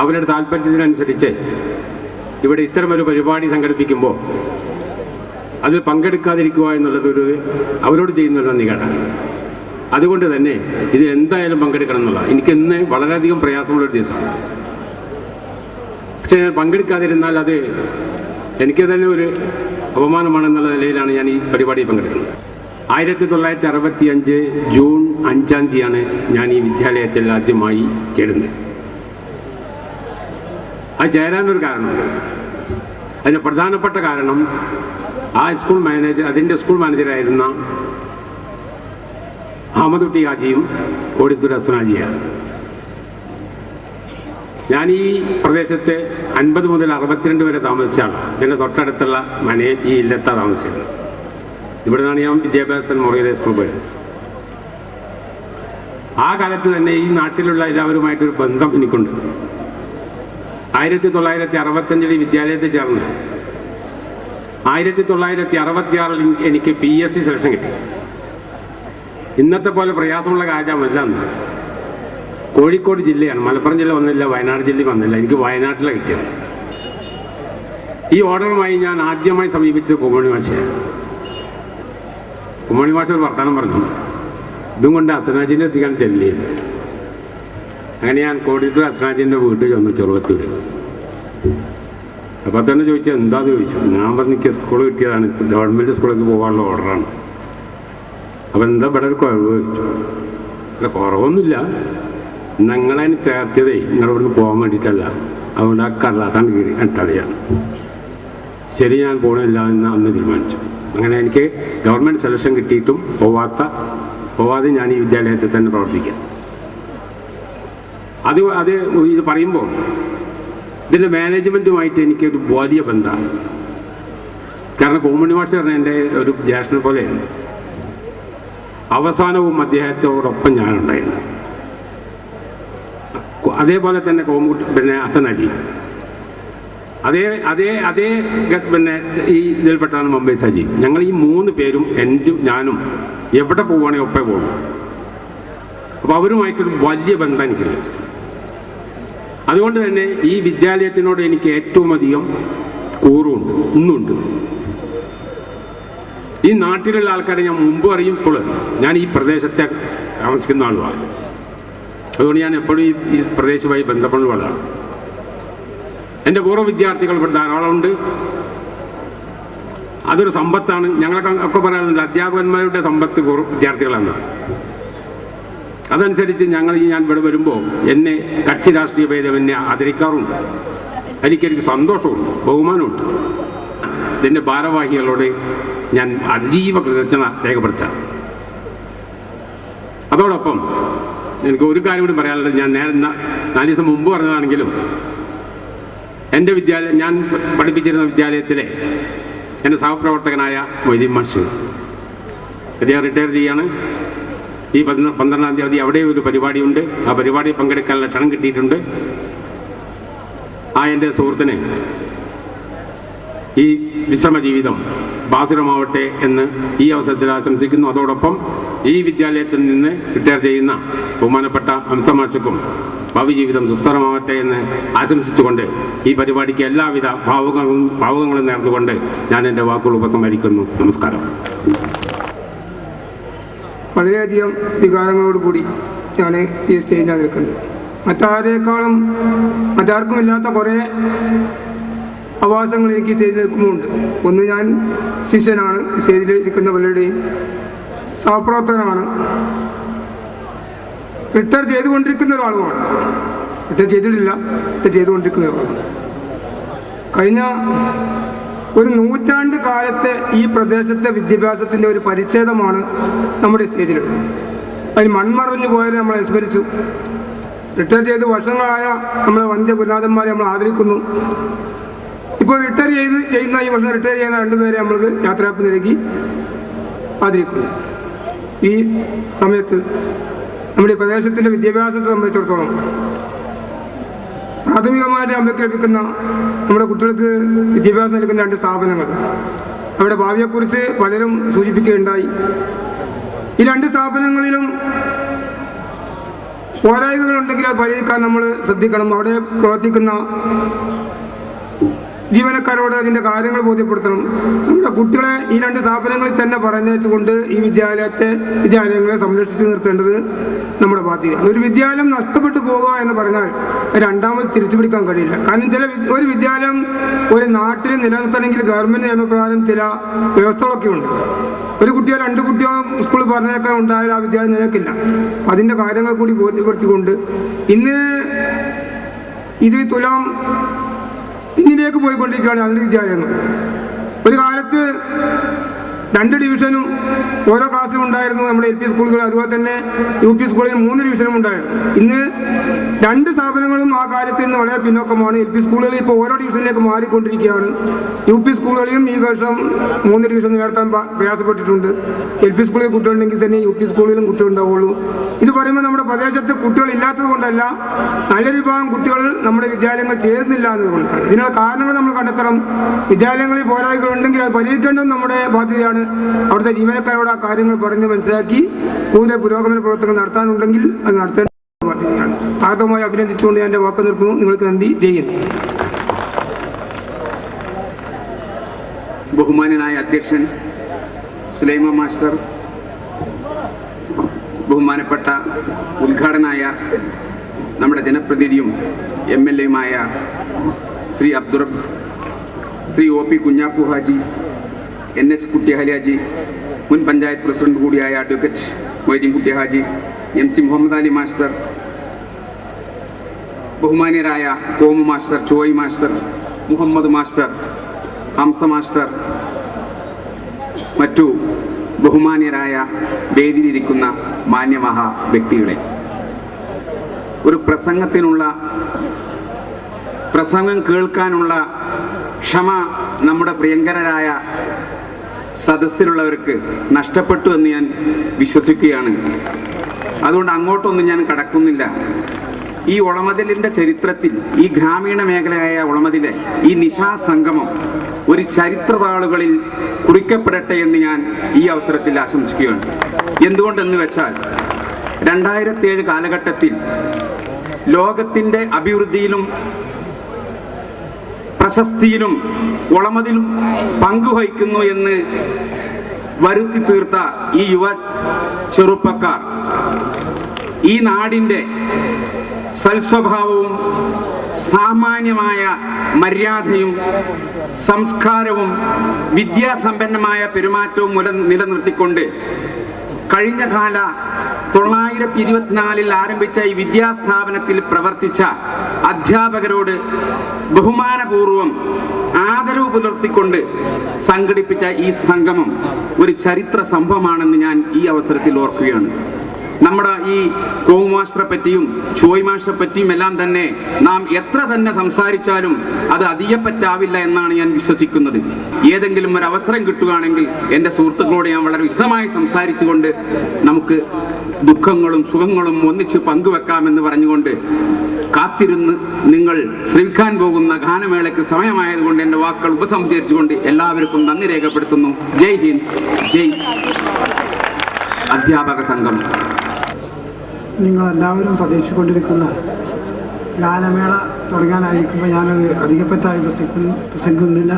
അവരുടെ താല്പര്യത്തിനനുസരിച്ച് ഇവിടെ ഇത്തരമൊരു പരിപാടി സംഘടിപ്പിക്കുമ്പോൾ അതിൽ പങ്കെടുക്കാതിരിക്കുക എന്നുള്ളത് അവരോട് ചെയ്യുന്നൊരു നന്ദികേടാണ്. അതുകൊണ്ട് തന്നെ ഇതിൽ എന്തായാലും പങ്കെടുക്കണം എന്നുള്ള എനിക്ക് ഇന്ന് വളരെയധികം പ്രയാസമുള്ളൊരു ദിവസമാണ്. പക്ഷേ ഞാൻ പങ്കെടുക്കാതിരുന്നാൽ അത് എനിക്ക് തന്നെ ഒരു അപമാനമാണെന്നുള്ള നിലയിലാണ് ഞാൻ ഈ പരിപാടിയിൽ പങ്കെടുക്കുന്നത്. 1965 ജൂൺ 5-ാം തീയതിയാണ് ഞാൻ ഈ വിദ്യാലയത്തിൽ ആദ്യമായി ചേരുന്നത്. അത് ചേരാനൊരു കാരണമുണ്ട്. അതിന് പ്രധാനപ്പെട്ട കാരണം അതിൻ്റെ സ്കൂൾ മാനേജറായിരുന്ന അഹമ്മദ് കുട്ടി ഹാജിയും കോടിത്തൂർ ഹസനാജിയാണ്. ഞാൻ ഈ പ്രദേശത്ത് 50 മുതൽ 62 വരെ താമസിച്ചാണ്. ഇതിൻ്റെ തൊട്ടടുത്തുള്ള ഈ ഇല്ലത്താണ് താമസിച്ചത്. ഇവിടെ നിന്നാണ് ഞാൻ വിദ്യാഭ്യാസത്തിന് മൊറീലെ സ്കൂൾ പോയത്. ആ കാലത്ത് തന്നെ ഈ നാട്ടിലുള്ള എല്ലാവരുമായിട്ടൊരു ബന്ധം എനിക്കുണ്ട്. 1965 ഈ വിദ്യാലയത്തിൽ ചേർന്ന് 1966 എനിക്ക് PSC സെലക്ഷൻ കിട്ടി. ഇന്നത്തെ പോലെ പ്രയാസമുള്ള കാര്യമല്ല അന്ന്. കോഴിക്കോട് ജില്ലയാണ്, മലപ്പുറം ജില്ല വന്നില്ല, വയനാട് ജില്ല വന്നില്ല, എനിക്ക് വയനാട്ടിലാണ് കിട്ടിയത്. ഈ ഓർഡറുമായി ഞാൻ ആദ്യമായി സമീപിച്ചത് കുമ്മണി മാഷയാണ്. കുമ്മണി മാഷ ഒരു വർത്തമാനം പറഞ്ഞു, ഇതും കൊണ്ട് ഹസനാജിൻ്റെ എത്തിക്കാൻ ചെല്ലിയത്. അങ്ങനെ ഞാൻ കോടിത്തൂർ ഹസനാജിൻ്റെ വീട്ടിൽ ചെന്നു, ചെറുവത്തൂർ. അപ്പോൾ തന്നെ ചോദിച്ചാൽ എന്താന്ന് ചോദിച്ചു. ഞാൻ പറഞ്ഞു എനിക്ക് സ്കൂൾ കിട്ടിയതാണ്, ഗവൺമെൻറ് സ്കൂളിലേക്ക് പോകാനുള്ള ഓർഡറാണ്. അപ്പോൾ എന്താ ഇവിടെ ഒരു കുറവ് ചോദിച്ചു. അല്ല കുറവൊന്നുമില്ല, നിങ്ങളതിന് ചേർത്തിയതേ നിങ്ങളിവിടുന്ന് പോകാൻ വേണ്ടിയിട്ടല്ല, അതുകൊണ്ട് ആ കടലാസാണ് കീറി കട്ടറിയാണ്. ശരി, ഞാൻ പോകണില്ല എന്ന് അന്ന് തീരുമാനിച്ചു. അങ്ങനെ എനിക്ക് ഗവൺമെൻറ് സെലക്ഷൻ കിട്ടിയിട്ടും പോവാതെ ഞാൻ ഈ വിദ്യാലയത്തിൽ തന്നെ പ്രവർത്തിക്കാം. ഇത് പറയുമ്പോൾ ഇതിൻ്റെ മാനേജ്മെൻറ്റുമായിട്ട് എനിക്കൊരു വലിയ ബന്ധമാണ്. കാരണം കോമണി മാഷ് പറഞ്ഞ എൻ്റെ ഒരു ജ്യേഷ്ഠനെ പോലെയാണ്. അവസാനവും അദ്ദേഹത്തോടൊപ്പം ഞാനുണ്ടായിരുന്നു. അതേപോലെ തന്നെ ഹസനാജി അതേ പിന്നെ ഈ ഇതിൽപ്പെട്ടാണ് മുംബൈ സജി. ഞങ്ങൾ ഈ 3 പേരും ഞാനും എവിടെ പോവുകയാണെങ്കിൽ ഒപ്പേ പോകും. അപ്പോൾ അവരുമായിട്ടൊരു വലിയ ബന്ധം എനിക്കില്ല. അതുകൊണ്ട് തന്നെ ഈ വിദ്യാലയത്തിനോട് എനിക്ക് ഏറ്റവും അധികം കൂറുണ്ട്, ഇന്നുണ്ട്. ഈ നാട്ടിലുള്ള ആൾക്കാരെ ഞാൻ മുമ്പ് അറിയും, ഇപ്പോൾ ഞാൻ ഈ പ്രദേശത്തെ താമസിക്കുന്ന ആളുമാണ്. അതുകൊണ്ട് ഞാൻ എപ്പോഴും ഈ പ്രദേശവുമായി ബന്ധപ്പെടുന്നതാണ്. എൻ്റെ പൂർവ്വ വിദ്യാർത്ഥികൾ ഇവിടെ ധാരാളമുണ്ട്. അതൊരു സമ്പത്താണ്. ഞങ്ങളൊക്കെ ഒക്കെ പറയാറുണ്ട് അധ്യാപകന്മാരുടെ സമ്പത്ത് പൂർവ്വ വിദ്യാർത്ഥികളാണ്. അതനുസരിച്ച് ഞാൻ ഇവിടെ വരുമ്പോൾ എന്നെ കക്ഷി രാഷ്ട്രീയ ഭേദം എന്നെ ആദരിക്കാറുണ്ട്. എനിക്ക് സന്തോഷമുണ്ട്, ബഹുമാനമുണ്ട്. ഇതിൻ്റെ ഭാരവാഹികളോട് ഞാൻ അതീവ കൃതജ്ഞത രേഖപ്പെടുത്താം. അതോടൊപ്പം എനിക്ക് ഒരു കാര്യം കൂടി പറയാനുള്ളത്, ഞാൻ 4 ദിവസം മുമ്പ് പറഞ്ഞതാണെങ്കിലും എൻ്റെ ഞാൻ പഠിപ്പിച്ചിരുന്ന വിദ്യാലയത്തിലെ എൻ്റെ സഹപ്രവർത്തകനായ മൊയ്തീൻ മാഷ് അദ്ദേഹം റിട്ടയർ ചെയ്യാണ്. ഈ 12-ാം തീയതി അവിടെ ഒരു പരിപാടിയുണ്ട്. ആ പരിപാടിയിൽ പങ്കെടുക്കാനുള്ള ക്ഷണം കിട്ടിയിട്ടുണ്ട്. എൻ്റെ സുഹൃത്തിന് ഈ വിശ്രമ ജീവിതം ബാസുരമാവട്ടെ എന്ന് ഈ അവസരത്തിൽ ആശംസിക്കുന്നു. അതോടൊപ്പം ഈ വിദ്യാലയത്തിൽ നിന്ന് റിട്ടയർ ചെയ്യുന്ന ബഹുമാനപ്പെട്ട ഹംസമാഷക്കും ഭാവി ജീവിതം സുസ്ഥിരമാവട്ടെ എന്ന് ആശംസിച്ചുകൊണ്ട് ഈ പരിപാടിക്ക് എല്ലാവിധ ഭാവുകങ്ങളും നേർന്നുകൊണ്ട് ഞാൻ എൻ്റെ വാക്കുകൾ ഉപസംഹരിക്കുന്നു. നമസ്കാരം. വളരെയധികം വികാരങ്ങളോടുകൂടി ഞാൻ ഈ സ്റ്റേജിൽ നിൽക്കുന്നത്. മറ്റാർക്കും ഇല്ലാത്ത കുറേ അവകാശങ്ങൾ എനിക്ക് സ്റ്റേജിൽ നിൽക്കുന്നുണ്ട്. ഒന്ന്, ഞാൻ ശിഷ്യനാണ്, സ്റ്റേജിൽ ഇരിക്കുന്ന പലരുടെയും സഹപ്രവർത്തകനാണ്, റിട്ടയർ ചെയ്തുകൊണ്ടിരിക്കുന്ന ഒരാളുമാണ്. റിട്ടയർ ചെയ്തിട്ടില്ല, റിട്ടയർ ചെയ്തുകൊണ്ടിരിക്കുന്ന ഒരാളാണ്. കഴിഞ്ഞ ഒരു നൂറ്റാണ്ട് കാലത്തെ ഈ പ്രദേശത്തെ വിദ്യാഭ്യാസത്തിൻ്റെ ഒരു പരിച്ഛേദമാണ് നമ്മുടെ സ്റ്റേജിൽ. അതിന് മൺമറഞ്ഞു പോയാൽ നമ്മൾ അനുസ്മരിച്ചു. റിട്ടയർ ചെയ്ത് വർഷങ്ങളായ നമ്മളെ വന്ധ്യഗുരുനാഥന്മാരെ നമ്മൾ ആദരിക്കുന്നു. ഇപ്പോൾ റിട്ടയർ ചെയ്യുന്ന ഈ വർഷം റിട്ടയർ ചെയ്യുന്ന 2 പേരെ നമ്മൾക്ക് യാത്രാപ്പ് നൽകി ആദരിക്കുന്നു. ഈ സമയത്ത് നമ്മുടെ ഈ പ്രദേശത്തിൻ്റെ വിദ്യാഭ്യാസത്തെ സംബന്ധിച്ചിടത്തോളം പ്രാഥമികമായിട്ട് നമ്മൾക്ക് ലഭിക്കുന്ന നമ്മുടെ കുട്ടികൾക്ക് വിദ്യാഭ്യാസം നൽകുന്ന 2 സ്ഥാപനങ്ങൾ, അവരുടെ ഭാവിയെക്കുറിച്ച് പലരും സൂചിപ്പിക്കുകയുണ്ടായി. ഈ 2 സ്ഥാപനങ്ങളിലും പോരായ്മകളുണ്ടെങ്കിൽ അത് പരിഹരിക്കാൻ നമ്മൾ ശ്രദ്ധിക്കണം. അവിടെ പ്രവർത്തിക്കുന്ന ജീവനക്കാരോട് അതിൻ്റെ കാര്യങ്ങൾ ബോധ്യപ്പെടുത്തണം. നമ്മുടെ കുട്ടികളെ ഈ 2 സ്ഥാപനങ്ങളിൽ തന്നെ പറഞ്ഞുകൊണ്ട് ഈ വിദ്യാലയങ്ങളെ സംരക്ഷിച്ച് നിർത്തേണ്ടത് നമ്മുടെ ബാധ്യതയാണ്. ഒരു വിദ്യാലയം നഷ്ടപ്പെട്ടു പോകുക എന്ന് പറഞ്ഞാൽ രണ്ടാമത് തിരിച്ചു പിടിക്കാൻ കഴിയില്ല. കാരണം ഒരു വിദ്യാലയം ഒരു നാട്ടിൽ നിലനിർത്തണമെങ്കിൽ ഗവൺമെൻറ് നിയമപ്രകാരം ചില വ്യവസ്ഥകളൊക്കെ ഉണ്ട്. ഒരു കുട്ടിയോ 2 കുട്ടിയോ സ്കൂളിൽ പറഞ്ഞേക്കാൻ ഉണ്ടായാൽ ആ വിദ്യാലയം നിലനിൽക്കില്ല. അതിൻ്റെ കാര്യങ്ങൾ കൂടി ബോധ്യപ്പെടുത്തിക്കൊണ്ട് ഇന്ന് ഇത് തുലാം പിന്നിലേക്ക് പോയിക്കൊണ്ടിരിക്കുകയാണ് അതിൻ്റെ വിദ്യാലയങ്ങൾ. ഒരു കാലത്ത് 2 ഡിവിഷനും ഓരോ ക്ലാസ്സിലും ഉണ്ടായിരുന്നു നമ്മുടെ LP സ്കൂളുകൾ. അതുപോലെ തന്നെ UP സ്കൂളിൽ 3 ഡിവിഷനും ഉണ്ടായിരുന്നു. ഇന്ന് 2 സ്ഥാപനങ്ങളും ആ കാലത്ത് നിന്ന് വളരെ പിന്നോക്കമാണ്. LP സ്കൂളുകളിൽ ഇപ്പോൾ ഓരോ ഡിവിഷനിലേക്ക് മാറിക്കൊണ്ടിരിക്കുകയാണ്. UP സ്കൂളുകളിലും ഈ വർഷം 3 ഡിവിഷൻ ഉയർത്താൻ പ്രയാസപ്പെട്ടിട്ടുണ്ട്. LP സ്കൂളിൽ കുട്ടികളുണ്ടെങ്കിൽ തന്നെ UP സ്കൂളിലും കുട്ടികളുണ്ടാവുള്ളൂ. ഇത് പറയുമ്പോൾ നമ്മുടെ പ്രദേശത്ത് കുട്ടികൾ ഇല്ലാത്തത് കൊണ്ടല്ല, നല്ലൊരു വിഭാഗം കുട്ടികൾ നമ്മുടെ വിദ്യാലയങ്ങൾ ചേരുന്നില്ല എന്നതുകൊണ്ടാണ്. ഇതിനുള്ള കാരണങ്ങൾ നമ്മൾ കണ്ടെത്തണം. വിദ്യാലയങ്ങളിൽ പോരായ്മകൾ ഉണ്ടെങ്കിൽ അത് പരിഹരിക്കേണ്ടത് നമ്മുടെ ബാധ്യതയാണ്. അവിടുത്തെ ജീവനക്കാരോട് ആ കാര്യങ്ങൾ പറഞ്ഞ് മനസ്സിലാക്കി കൂടുതൽ പുരോഗമന പ്രവർത്തനങ്ങൾ നടത്താനുണ്ടെങ്കിൽ അത് നടത്തേണ്ട ബാധ്യതയാണ്. ആദ്യമായി അഭിനന്ദിച്ചുകൊണ്ട് ഞാൻ എൻ്റെ വാക്ക് നിർത്തുന്നു. നിങ്ങൾക്ക് നന്ദി. ചെയ്യുന്നു. ബഹുമാനനായ അധ്യക്ഷൻ സുലൈമാൻ മാസ്റ്റർ, ബഹുമാനപ്പെട്ട ഉദ്ഘാടനായ നമ്മുടെ ജനപ്രതിനിധിയും MLA-യുമായ ശ്രീ OP കുഞ്ഞാപ്പു ഹാജി, NH കുട്ടിഹാലി ഹാജി, മുൻ പഞ്ചായത്ത് പ്രസിഡന്റ് കൂടിയായ advocate Moideen Kutty Haji, MC Muhammad Ali master, ബഹുമാന്യരായ Komu master, Choi master, Muhammad master, Hamsa master, മറ്റു ബഹുമാന്യരായ വേദിയിലിരിക്കുന്ന മാന്യമഹാ വ്യക്തികളെ, ഒരു പ്രസംഗം കേൾക്കാനുള്ള ക്ഷമ നമ്മുടെ പ്രിയങ്കരരായ സദസ്സിലുള്ളവർക്ക് നഷ്ടപ്പെട്ടു എന്ന് ഞാൻ വിശ്വസിക്കുകയാണ്. അതുകൊണ്ട് അങ്ങോട്ടൊന്നും ഞാൻ കടക്കുന്നില്ല. ഈ ഒളമതിലിൻ്റെ ചരിത്രത്തിൽ ഈ ഗ്രാമീണ മേഖലയായ ഒളമതിലെ ഈ നിശാസംഗമം ഒരു ചരിത്രതാളുകളിൽ കുറിക്കപ്പെടട്ടെ എന്ന് ഞാൻ ഈ അവസരത്തിൽ ആശംസിക്കുകയാണ്. എന്തുകൊണ്ടെന്ന് വെച്ചാൽ 2007 കാലഘട്ടത്തിൽ ലോകത്തിൻ്റെ അഭിവൃദ്ധിയിലും പ്രശസ്തിയിലും ഒളമതിലും പങ്കുവഹിക്കുന്നു എന്ന് വരുത്തി തീർത്ത ഈ യുവ ചെറുപ്പക്കാർ ഈ നാടിൻ്റെ സൽസ്വഭാവവും സാമാന്യമായ മര്യാദയും സംസ്കാരവും വിദ്യാസമ്പന്നമായ പെരുമാറ്റവും നിലനിർത്തിക്കൊണ്ട് കഴിഞ്ഞ കാല 924 ആരംഭിച്ച ഈ വിദ്യാസ്ഥാപനത്തിൽ പ്രവർത്തിച്ച അധ്യാപകരോട് ബഹുമാനപൂർവം ആദരവ് പുലർത്തിക്കൊണ്ട് സംഘടിപ്പിച്ച ഈ സംഗമം ഒരു ചരിത്ര സംഭവമാണെന്ന് ഞാൻ ഈ അവസരത്തിൽ ഓർക്കുകയാണ്. നമ്മുടെ ഈ കോമു മാസ്റ്ററെ പറ്റിയും ചോയ് മാസ്റ്ററെ പറ്റിയും എല്ലാം തന്നെ നാം എത്ര തന്നെ സംസാരിച്ചാലും അത് അധികപ്പറ്റാവില്ല എന്നാണ് ഞാൻ വിശ്വസിക്കുന്നത്. ഏതെങ്കിലും ഒരു അവസരം കിട്ടുകയാണെങ്കിൽ എൻ്റെ സുഹൃത്തുക്കളോട് ഞാൻ വളരെ വിശദമായി സംസാരിച്ചുകൊണ്ട് നമുക്ക് ദുഃഖങ്ങളും സുഖങ്ങളും ഒന്നിച്ച് പങ്കുവെക്കാമെന്ന് പറഞ്ഞുകൊണ്ട് കാത്തിരുന്ന് നിങ്ങൾ ശ്രവിക്കാൻ പോകുന്ന ഗാനമേളയ്ക്ക് സമയമായതുകൊണ്ട് എൻ്റെ വാക്കുകൾ ഉപസംഹരിച്ചുകൊണ്ട് എല്ലാവർക്കും നന്ദി രേഖപ്പെടുത്തുന്നു. ജയ് ഹിന്ദ്, ജയ് അധ്യാപക സംഘം. നിങ്ങളെല്ലാവരും പ്രതീക്ഷിച്ചുകൊണ്ടിരിക്കുന്ന ഗാനമേള തുടങ്ങാനായിരിക്കുമ്പോൾ ഞാനത് അധികപ്പറ്റായി പ്രസംഗിക്കുന്നില്ല.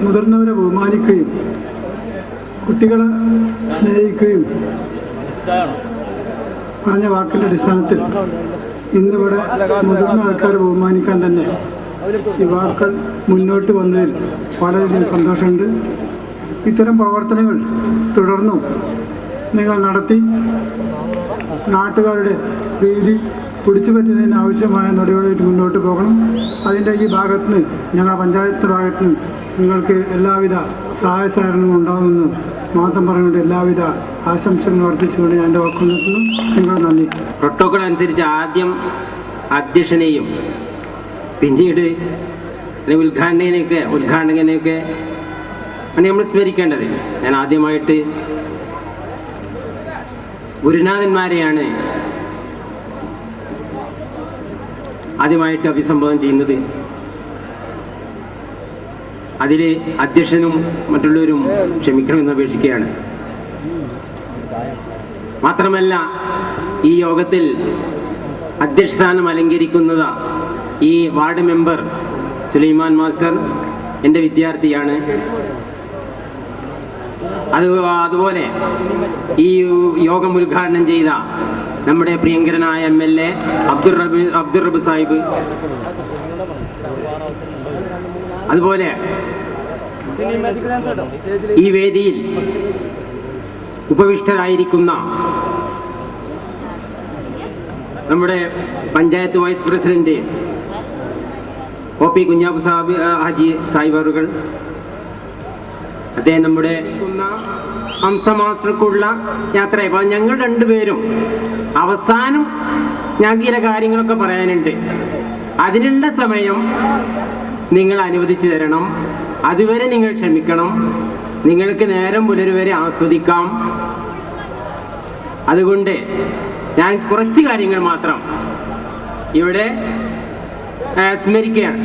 മുതിർന്നവരെ ബഹുമാനിക്കുകയും കുട്ടികളെ സ്നേഹിക്കുകയും പറഞ്ഞ വാക്കിൻ്റെ അടിസ്ഥാനത്തിൽ ഇന്നിവിടെ മുതിർന്ന ആൾക്കാരെ ബഹുമാനിക്കാൻ തന്നെ യുവാക്കൾ മുന്നോട്ട് വന്നതിൽ വളരെയധികം സന്തോഷമുണ്ട്. ഇത്തരം പ്രവർത്തനങ്ങൾ തുടർന്നും നിങ്ങൾ നടത്തി നാട്ടുകാരുടെ പ്രീതി പിടിച്ചു പറ്റുന്നതിന് ആവശ്യമായ നടപടിയായിട്ട് മുന്നോട്ട് പോകണം. അതിൻ്റെ ഈ ഭാഗത്തുനിന്ന് ഞങ്ങളുടെ പഞ്ചായത്ത് ഭാഗത്തുനിന്ന് നിങ്ങൾക്ക് എല്ലാവിധ സഹായ സഹകരണവും ഉണ്ടാകുമെന്ന് മാത്രം പറഞ്ഞുകൊണ്ട് എല്ലാവിധ ആശംസകളും വർദ്ധിച്ചുകൊണ്ട് ഞാൻ എൻ്റെ വാക്കുകൾ നിർത്തുന്നു. നിങ്ങൾ നന്ദി. പ്രോട്ടോക്കോൾ അനുസരിച്ച് ആദ്യം അധ്യക്ഷനെയും പിന്നീട് ഉദ്ഘാടകനെയൊക്കെ ആണ് നമ്മൾ സ്മരിക്കേണ്ടത്. ഞാൻ ആദ്യമായിട്ട് ഗുരുനാഥന്മാരെയാണ് ആദ്യമായിട്ട് അഭിസംബോധന ചെയ്യുന്നത്. അതിൽ അധ്യക്ഷനും മറ്റുള്ളവരും ക്ഷമിക്കണമെന്ന് അപേക്ഷിക്കുകയാണ്. മാത്രമല്ല ഈ യോഗത്തിൽ അധ്യക്ഷസ്ഥാനം അലങ്കരിക്കുന്നത് ഈ വാർഡ് മെമ്പർ സുലൈമാൻ മാസ്റ്റർ എൻ്റെ വിദ്യാർത്ഥിയാണ്. അതുപോലെ ഈ യോഗം ഉദ്ഘാടനം ചെയ്ത നമ്മുടെ പ്രിയങ്കരനായ MLA അബ്ദുർ റബ്ബ് സാഹിബ്, അതുപോലെ ഈ വേദിയിൽ ഉപവിഷ്ടരായിരിക്കുന്ന നമ്മുടെ panchayat vice president OP Kunjappu Haji Sahib അവറുകൾ, അദ്ദേഹം നമ്മുടെ ഹംസ മാസ്റ്റർക്കുള്ള യാത്ര. അപ്പോൾ ഞങ്ങൾ രണ്ടുപേരും അവസാനം ഞങ്ങൾക്ക് ചില കാര്യങ്ങളൊക്കെ പറയാനുണ്ട്. അതിനുള്ള സമയം നിങ്ങൾ അനുവദിച്ചു തരണം. അതുവരെ നിങ്ങൾ ക്ഷമിക്കണം. നിങ്ങൾക്ക് നേരം പുലരുവരെ ആസ്വദിക്കാം. അതുകൊണ്ട് ഞാൻ കുറച്ച് കാര്യങ്ങൾ മാത്രം ഇവിടെ സ്മരിക്കുകയാണ്.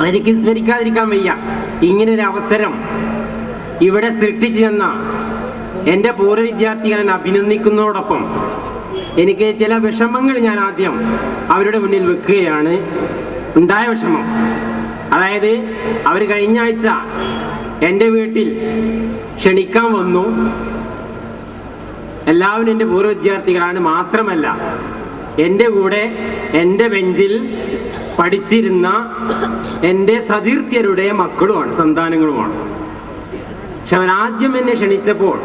എനിക്ക് സ്മരിക്കാതിരിക്കാൻ വയ്യ. ഇങ്ങനൊരു അവസരം ഇവിടെ സൃഷ്ടിച്ചു തന്ന എൻ്റെ പൂർവ്വ വിദ്യാർത്ഥികളെ അഭിനന്ദിക്കുന്നതോടൊപ്പം എനിക്ക് ചില വിഷമങ്ങൾ ഞാൻ ആദ്യം അവരുടെ മുന്നിൽ വെക്കുകയാണ്. ഉണ്ടായ വിഷമം, അതായത് അവർ കഴിഞ്ഞ ആഴ്ച എൻ്റെ വീട്ടിൽ ക്ഷണിക്കാൻ വന്നു. എല്ലാവരും എൻ്റെ പൂർവ്വ വിദ്യാർത്ഥികളാണ്. മാത്രമല്ല എൻ്റെ കൂടെ എൻ്റെ ബെഞ്ചിൽ പഠിച്ചിരുന്ന എൻ്റെ സതീർത്ഥ്യരുടെ മക്കളുമാണ്, സന്താനങ്ങളുമാണ്. പക്ഷെ അവരാദ്യം എന്നെ ക്ഷണിച്ചപ്പോൾ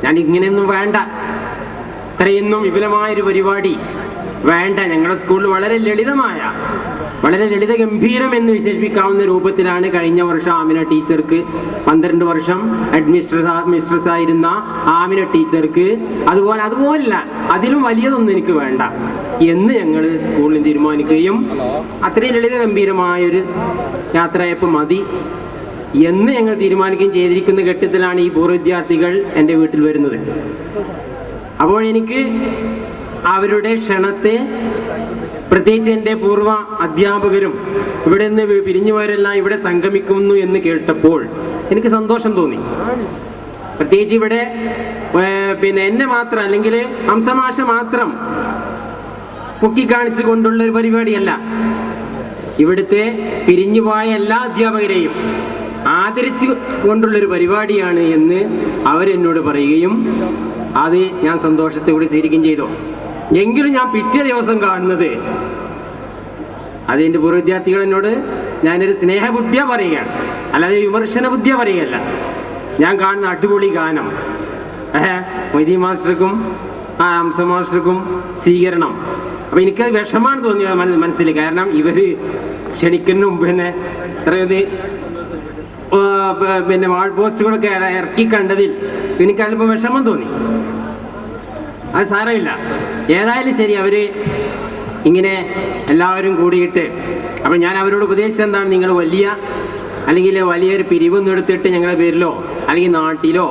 ഞാൻ ഇങ്ങനെയൊന്നും വേണ്ട, ഇത്രയൊന്നും വിപുലമായൊരു പരിപാടി വേണ്ട. ഞങ്ങളുടെ സ്കൂളിൽ വളരെ ലളിത ഗംഭീരം എന്ന് വിശേഷിപ്പിക്കാവുന്ന രൂപത്തിലാണ് കഴിഞ്ഞ വർഷം ആമിന ടീച്ചർക്ക്, 12 വർഷം മിസ്ട്രസ് ആയിരുന്ന ആമിന ടീച്ചർക്ക്, അതുപോലല്ല അതിലും വലിയതൊന്നും എനിക്ക് വേണ്ട എന്ന് ഞങ്ങൾ സ്കൂളിൽ തീരുമാനിക്കുകയും അത്രയും ലളിത ഗംഭീരമായൊരു യാത്രയപ്പോൾ മതി എന്ന് ഞങ്ങൾ തീരുമാനിക്കുകയും ചെയ്തിരിക്കുന്ന ഘട്ടത്തിലാണ് ഈ പൂർവ്വ വിദ്യാർത്ഥികൾ എൻ്റെ വീട്ടിൽ വരുന്നത്. അപ്പോൾ എനിക്ക് അവരുടെ ക്ഷണത്തെ, പ്രത്യേകിച്ച് എൻ്റെ പൂർവ്വ അധ്യാപകരും ഇവിടെ നിന്ന് പിരിഞ്ഞുപോയവരെല്ലാം ഇവിടെ സംഗമിക്കുന്നു എന്ന് കേട്ടപ്പോൾ എനിക്ക് സന്തോഷം തോന്നി. പ്രത്യേകിച്ച് ഇവിടെ പിന്നെ എന്നെ മാത്രം, അല്ലെങ്കിൽ ഹംസമാഷ മാത്രം പൊക്കിക്കാണിച്ചു കൊണ്ടുള്ള ഒരു പരിപാടിയല്ല. ഇവിടുത്തെ പിരിഞ്ഞുപോയ എല്ലാ അധ്യാപകരെയും ആദരിച്ചു കൊണ്ടുള്ളൊരു പരിപാടിയാണ് എന്ന് അവരെന്നോട് പറയുകയും അത് ഞാൻ സന്തോഷത്തോടെ സ്വീകരിക്കുകയും ചെയ്തു. എങ്കിലും ഞാൻ പിറ്റേ ദിവസം കാണുന്നത്, അത് എൻ്റെ പൂർവ്വ വിദ്യാർത്ഥികൾ എന്നോട് ഞാനൊരു സ്നേഹബുദ്ധിയ പറയുകയാണ്, അല്ലാതെ വിമർശന ബുദ്ധിയ പറയുകയല്ല. ഞാൻ കാണുന്ന അടിപൊളി ഗാനം, മൊയ്തീൻ മാസ്റ്റർക്കും ഹംസ മാസ്റ്റർക്കും സ്വീകരണം. അപ്പം എനിക്കത് വിഷമാണ് തോന്നിയത് മനസ്സിൽ. കാരണം ഇവർ ക്ഷണിക്കുന്നതിന് മുമ്പ് തന്നെ പിന്നെ വാൾ പോസ്റ്റുകളൊക്കെ ഇറക്കി കണ്ടതിൽ എനിക്കല്പം വിഷമം തോന്നി. അത് സാരമില്ല, ഏതായാലും ശരി. അവർ ഇങ്ങനെ എല്ലാവരും കൂടിയിട്ട്, അപ്പം ഞാൻ അവരോട് ഉപദേശിച്ചത് എന്താണ്, നിങ്ങൾ അല്ലെങ്കിൽ വലിയൊരു പിരിവൊന്നും എടുത്തിട്ട് ഞങ്ങളുടെ പേരിലോ അല്ലെങ്കിൽ നാട്ടിലോ